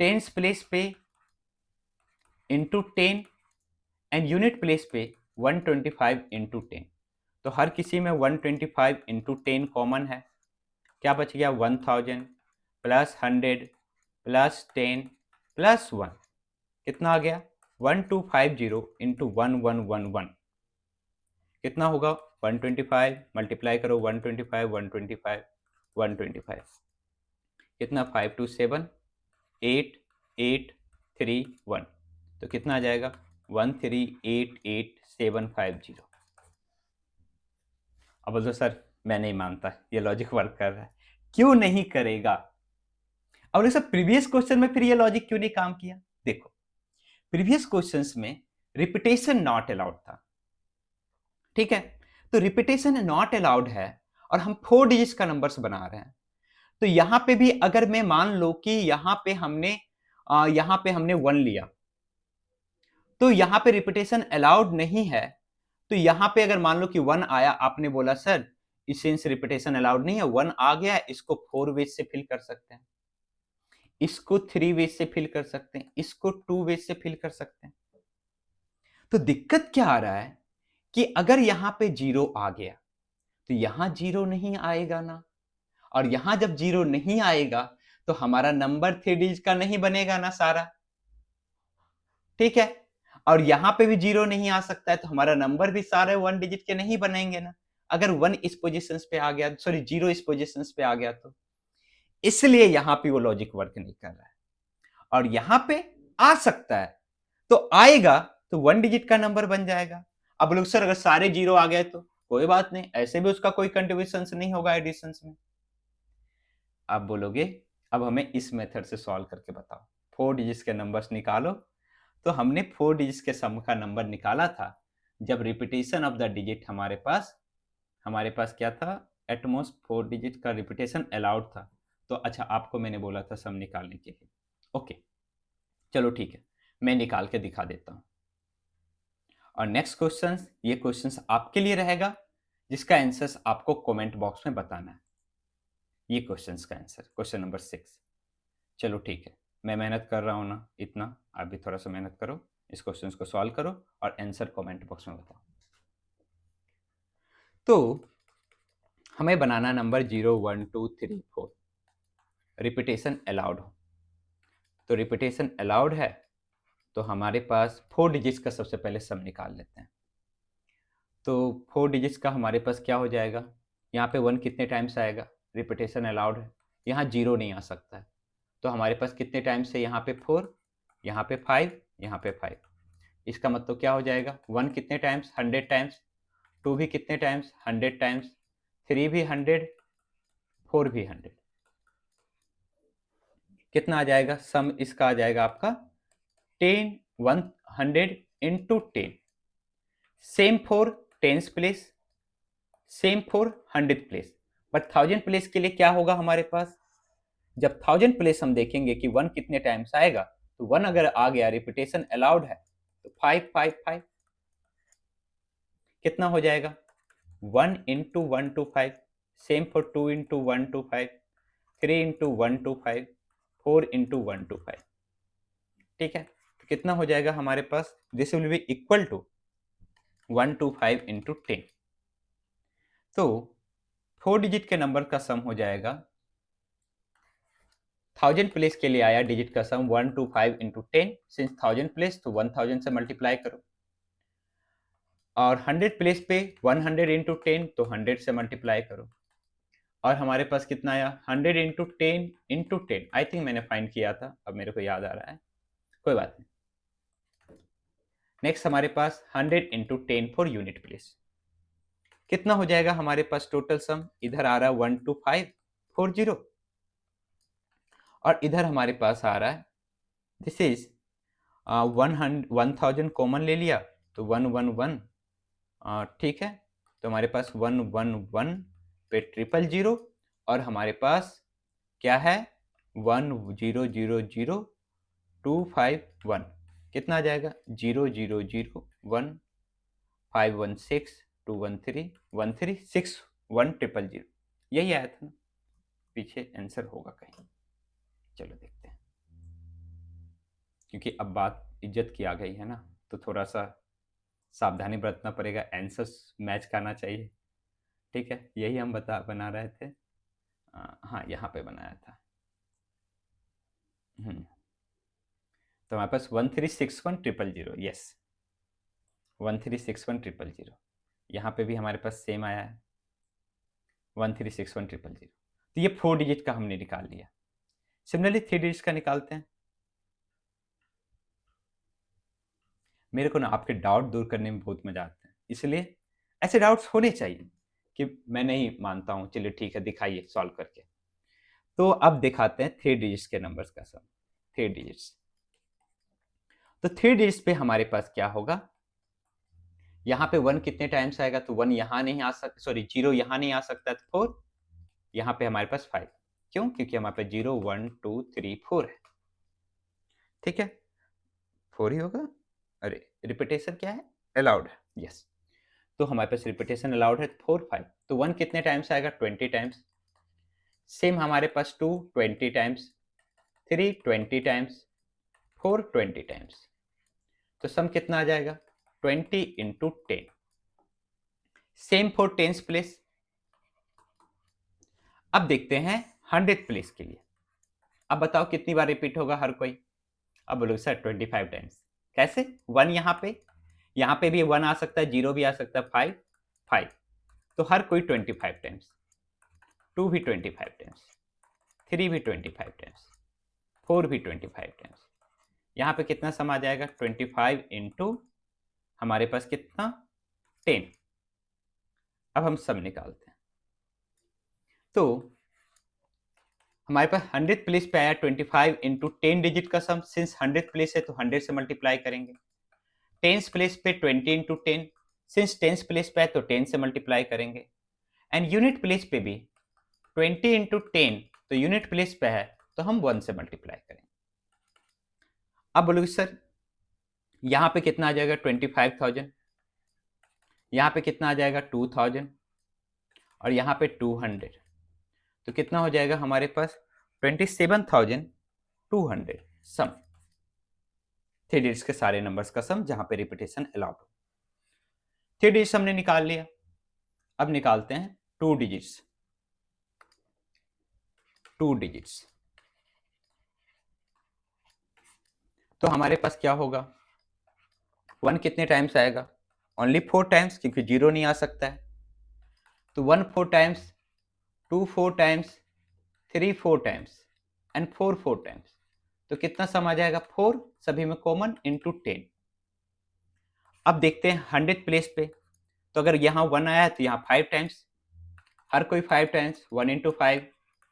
टेंस प्लेस पे इंटू 10 एंड यूनिट प्लेस पे 125 इंटू 10। तो हर किसी में 125 इंटू 10 कॉमन है। क्या बच गया, 1000 प्लस 100 प्लस 10 प्लस 1, कितना आ गया, 1250 इंटू 1111 कितना होगा, 125 मल्टीप्लाई करो, 125 125 125 कितना, 527 8 8 3 1, तो कितना आ जाएगा, 1388750। अब बोलो सर मैं नहीं मानता ये लॉजिक वर्क कर रहा है। क्यों नहीं करेगा, अब बोले सर प्रीवियस क्वेश्चन में फिर ये लॉजिक क्यों नहीं काम किया। देखो प्रीवियस क्वेश्चंस में रिपीटेशन नॉट अलाउड था, ठीक है। तो रिपीटेशन नॉट अलाउड है और हम 4 डिजिट्स का नंबर्स बना रहे हैं। तो यहां पे भी अगर मैं मान लो कि यहां पे हमने 1 लिया तो यहां पे रिपीटेशन अलाउड नहीं है। तो यहां पे अगर मान लो कि 1 आया, आपने बोला सर इस सेंस रिपीटेशन अलाउड नहीं है, 1 आ गया, इसको 4 वेज से फिल कर सकते हैं, इसको 3 वेज से फिल कर सकते हैं, इसको 2 वेज से फिल कर सकते हैं। तो दिक्कत क्या आ रहा है कि अगर यहां पे 0 आ गया तो यहां 0 नहीं आएगा ना, और यहां जब 0 नहीं आएगा तो हमारा नंबर 3 डिजिट का नहीं बनेगा ना सारा, ठीक है। और यहां पे भी 0 नहीं आ सकता है तो हमारा नंबर भी सारे 1 डिजिट के नहीं बनेंगे ना, अगर 1 इस पोजीशन पे आ गया, सॉरी 0 इस पोजीशन पे आ गया तो। इसलिए यहां पे वो लॉजिक वर्क नहीं कर रहा है। और यहां पे आ सकता है तो आएगा तो 1 डिजिट का नंबर बन जाएगा। अब लोग सर अगर सारे 0 आ गए तो कोई बात नहीं, ऐसे भी उसका कोई कंट्रीब्यूशन नहीं होगा एडिशन में। आप बोलोगे अब हमें इस मेथड से सॉल्व करके बताओ, 4 डिजिट्स के नंबर्स निकालो। तो हमने 4 डिजिट्स के सम का नंबर निकाला था जब रिपीटेशन ऑफ द डिजिट हमारे पास क्या था, एटमोस्ट 4 डिजिट का रिपीटेशन अलाउड था। तो अच्छा आपको मैंने बोला था सम निकालने के लिए, ओके चलो ठीक है, मैं निकाल के दिखा देता हूं। और नेक्स्ट क्वेश्चन, ये क्वेश्चन आपके लिए रहेगा जिसका आंसर आपको कमेंट बॉक्स में बताना है। ये क्वेश्चन का आंसर क्वेश्चन नंबर 6। चलो ठीक है, मैं मेहनत कर रहा हूँ ना इतना, आप भी थोड़ा सा मेहनत करो, इस क्वेश्चन को सॉल्व करो और आंसर कमेंट बॉक्स में बताओ। तो हमें बनाना नंबर 0 1 2 3 4, रिपीटेशन अलाउड हो। तो रिपीटेशन अलाउड है तो हमारे पास 4 डिजिट्स का सबसे पहले सम निकाल लेते हैं। तो 4 डिजिट्स का हमारे पास क्या हो जाएगा, यहाँ पे 1 कितने टाइम्स आएगा, रिपीटेशन अलाउड है, यहाँ 0 नहीं आ सकता है। तो हमारे पास कितने टाइम्स है, यहाँ पे 4, यहाँ पे 5, यहाँ पे 5। इसका मतलब क्या हो जाएगा, 1 कितने टाइम्स, 100 टाइम्स, 2 भी कितने टाइम्स, 100 टाइम्स, 3 भी 100, 4 भी 100। कितना आ जाएगा, सम इसका आ जाएगा आपका 10 100 into 10। Same for tens place, same for 100 place, but 1000 place के लिए क्या होगा हमारे पास, जब 1000 प्लेस हम देखेंगे कि 1 कितने टाइम्स आएगा, तो 1 अगर आ गया, रिपीटेशन अलाउड है, तो 5 5 5 कितना हो जाएगा, 1 into 1 two 5, same for 2 into 1 two 5, 3 into 1 two 5, 4 into 125, ठीक है। तो कितना हो जाएगा हमारे पास, this will be equal to 125 into 10। तो 4 डिजिट के नंबर का सम हो जाएगा, 1000 प्लेस के लिए आया डिजिट का सम 125 इंटू 10, सिंस 1000 प्लेस तो 1000 से मल्टीप्लाई करो, और 100 प्लेस पे 100 इंटू 10 तो 100 से मल्टीप्लाई करो, और हमारे पास कितना आया 100 इंटू 10 इंटू 10, आई थिंक मैंने फाइंड किया था, अब मेरे को याद आ रहा है, कोई बात नहीं। नेक्स्ट हमारे पास 100 इंटू 10 फॉर यूनिट प्लेस, कितना हो जाएगा हमारे पास टोटल सम, इधर आ रहा है 12540, और इधर हमारे पास आ रहा है दिस इज 1000 कॉमन ले लिया तो 111, ठीक है। तो हमारे पास 111 पे 000, और हमारे पास क्या है 1000251, कितना आ जाएगा 000151621313610, यही आया था ना, पीछे आंसर होगा कहीं, चलो देखते हैं, क्योंकि अब बात इज्जत की आ गई है ना, तो थोड़ा सा सावधानी बरतना पड़ेगा, आंसर्स मैच करना चाहिए, ठीक है। यही हम बना रहे थे, हाँ यहाँ पे बनाया था। तो हमारे पास 1361000, यस 1361000, यहाँ पे भी हमारे पास सेम आया है 1361000, तो ये 4 डिजिट का हमने निकाल लिया। सिमिलरली 3 डिजिट का निकालते हैं। मेरे को ना आपके डाउट दूर करने में बहुत मजा आता है, इसलिए ऐसे डाउट्स होने चाहिए कि मैं नहीं मानता हूँ, चलिए ठीक है दिखाइए सॉल्व करके। तो अब दिखाते हैं 3 डिजिट्स के नंबर्स का सम, 3 डिजिट्स। तो 3 डिजिट्स पे हमारे पास क्या होगा, यहाँ पे 1 कितने टाइम्स आएगा, तो 1 यहाँ नहीं आ सकता, सॉरी 0 यहाँ नहीं आ सकता, तो 4, यहाँ पे हमारे पास 5, क्यों, क्योंकि हमारे पास 0 1 2 3 4 है, ठीक है 4 ही होगा। अरे रिपीटेशन क्या है, अलाउड है, यस। तो हमारे पास रिपीटेशन अलाउड है 4 5, तो 1 कितने टाइम्स आएगा 20 टाइम्स, सेम हमारे पास 2 20 टाइम्स, 3 20 टाइम्स, 4 20 टाइम्स, तो सम कितना आ जाएगा 20 into 10, same for tens place. अब देखते हैं 100 प्लेस के लिए, अब बताओ कितनी बार रिपीट होगा हर कोई, अब बोलो सर 25 टाइम्स, कैसे 1 यहाँ पे भी 1 आ सकता है, 0 भी आ सकता है, 5 5, तो हर कोई 25 टाइम्स, 2 भी 25 टाइम्स, 3 भी 25 टाइम्स, 4 भी 25 टाइम्स, यहाँ पे कितना सम आ जाएगा 25 इंटू हमारे पास कितना 10। अब हम सम निकालते हैं, तो हमारे पास 100 प्लेस पे आया 25 इंटू 10 डिजिट का सम, सिंस 100 प्लेस है तो 100 से मल्टीप्लाई करेंगे, टेंस प्लेस पे 20 इंटू 10, सिंस टेंस प्लेस पे है तो 10 से मल्टीप्लाई करेंगे, एंड यूनिट प्लेस पे भी 20 इंटू 10, तो यूनिट प्लेस पे है तो हम 1 से मल्टीप्लाई करेंगे। अब बोलोगे सर यहाँ पे कितना आ जाएगा 25,000, यहाँ पे कितना आ जाएगा 2000, और यहाँ पे 200, तो कितना हो जाएगा हमारे पास 27,200 सम, 3 डिजिट्स के सारे नंबर्स का सम जहां पे रिपीटेशन अलाउड हो। 3 डिजिट्स हमने निकाल लिया, अब निकालते हैं 2 डिजिट्स, 2 डिजिट्स। तो हमारे पास क्या होगा 1 कितने टाइम्स आएगा, ओनली 4 टाइम्स, क्योंकि 0 नहीं आ सकता है, तो 1 4 times, 2 4 times, 3 4 times, and 4 4 times, तो कितना सम आ जाएगा 4, सभी में कॉमन, इंटू 10। अब देखते हैं 100 प्लेस पे, तो अगर यहाँ 1 आया है तो यहाँ 5 टाइम्स, हर कोई 5 times, 1 into 5,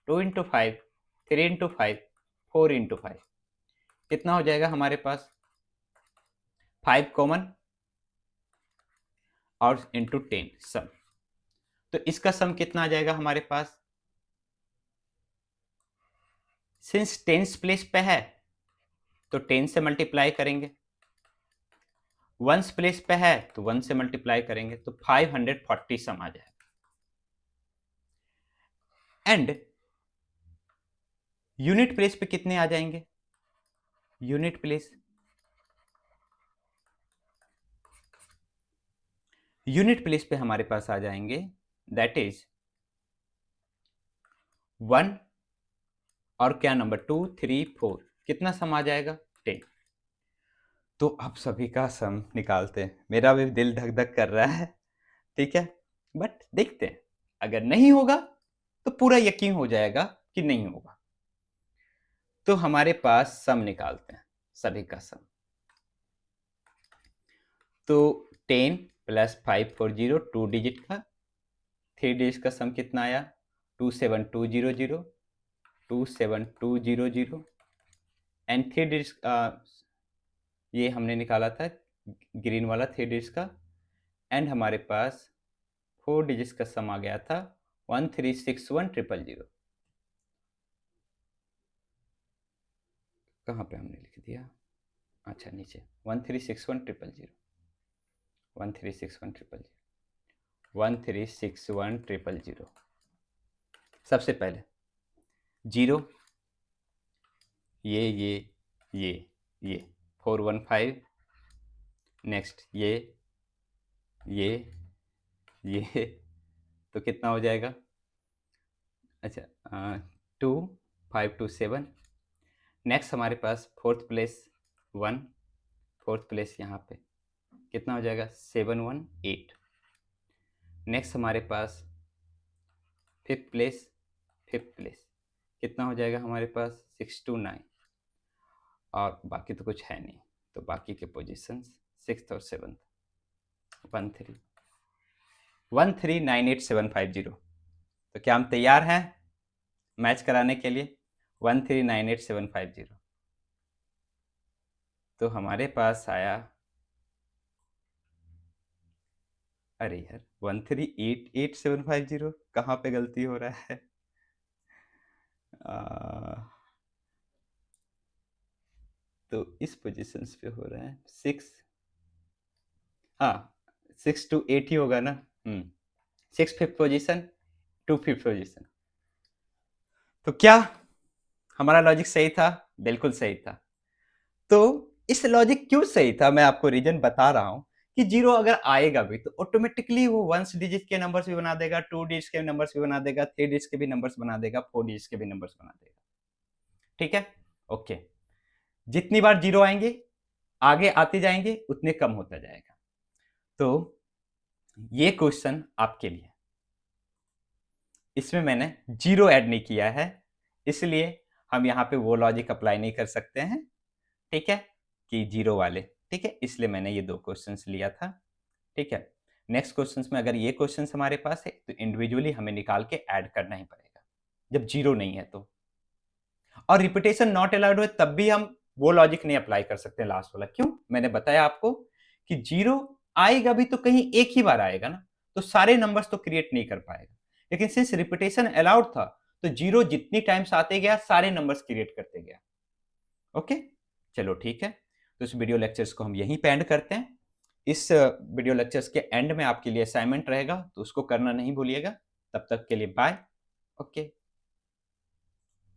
2 into 5, 3 into 5, 4 into 5, कितना हो जाएगा हमारे पास 5 कॉमन और इंटू 10 सम, तो इसका सम कितना आ जाएगा हमारे पास, सिंस टेंस प्लेस पे है तो 10 से मल्टीप्लाई करेंगे, वंस प्लेस पे है तो 1 से मल्टीप्लाई करेंगे, तो 540 सम आ जाएगा। एंड यूनिट प्लेस पे कितने आ जाएंगे? यूनिट प्लेस, यूनिट प्लेस पे हमारे पास आ जाएंगे, दैट इज 1 और क्या नंबर 2 3 4, कितना सम आ जाएगा? 10। तो अब सभी का सम निकालते हैं। मेरा भी दिल धक धक कर रहा है, ठीक है, बट देखते हैं, अगर नहीं होगा तो पूरा यकीन हो जाएगा कि नहीं होगा। तो हमारे पास सम निकालते हैं, सभी का सम। तो 10 + 540, 2 डिजिट का, 3 डिजिट का सम कितना आया? 27200, 27200, एंड 3 डिजिट ये हमने निकाला था ग्रीन वाला 3 डिजिट का, एंड हमारे पास 4 डिजिट्स का सम आ गया था 1361000। कहाँ पे हमने लिख दिया? अच्छा नीचे 1361000, 1361000, 1361000। सबसे पहले 0, ये 415, नेक्स्ट ये तो कितना हो जाएगा? अच्छा 2527। नेक्स्ट हमारे पास फोर्थ प्लेस 1, फोर्थ प्लेस यहाँ पे कितना हो जाएगा? 718। नेक्स्ट हमारे पास फिफ्थ प्लेस कितना हो जाएगा हमारे पास? 629, और बाकी तो कुछ है नहीं, तो बाकी के पोजीशंस 6th और 7th 1398750। तो क्या हम तैयार हैं मैच कराने के लिए? 1398750। तो हमारे पास आया, अरे यार 1388750, कहाँ पे गलती हो रहा है? तो इस पोजीशंस पे हो रहा है 6, हाँ 6 to 8 ही होगा ना। 6 फिफ्थ पोजीशन, 2 फिफ्थ पोजीशन। तो क्या हमारा लॉजिक सही था? बिल्कुल सही था। तो इस लॉजिक क्यों सही था, मैं आपको रीजन बता रहा हूं कि 0 अगर आएगा भी तो ऑटोमेटिकली वो 1 डिजिट के नंबर्स भी बना देगा, 2 डिजिट के नंबर्स भी बना देगा, 3 डिजिट के भी नंबर्स बना देगा, 4 डिजिट के भी नंबर्स बना देगा। ठीक है, ओके। जितनी बार 0 आएंगे, आगे आते जाएंगे, उतने कम होता जाएगा। तो ये क्वेश्चन आपके लिए, इसमें मैंने 0 ऐड नहीं किया है, इसलिए हम यहाँ पे वो लॉजिक अप्लाई नहीं कर सकते हैं, ठीक है, कि 0 वाले, ठीक है, इसलिए मैंने ये 2 क्वेश्चंस लिया था, ठीक है। नेक्स्ट क्वेश्चंस में अगर ये क्वेश्चंस हमारे पास है तो इंडिविजुअली हमें निकाल के ऐड करना ही पड़ेगा, जब 0 नहीं है तो। और रिपीटेशन नॉट अलाउड है तब भी हम वो लॉजिक नहीं अप्लाई कर सकते लास्ट वाला। क्यों? मैंने बताया आपको कि 0 आएगा भी तो कहीं एक ही बार आएगा ना, तो सारे नंबर्स तो क्रिएट नहीं कर पाएगा। लेकिन सिंस रिपीटेशन अलाउड था तो 0 जितनी टाइम्स आते गया सारे नंबर्स क्रिएट करते गया। ओके, चलो ठीक है। तो इस वीडियो लेक्चर्स को हम यहीं पे एंड करते हैं। इस वीडियो लेक्चर्स के एंड में आपके लिए असाइनमेंट रहेगा, तो उसको करना नहीं भूलिएगा। तब तक के लिए बाय। ओके।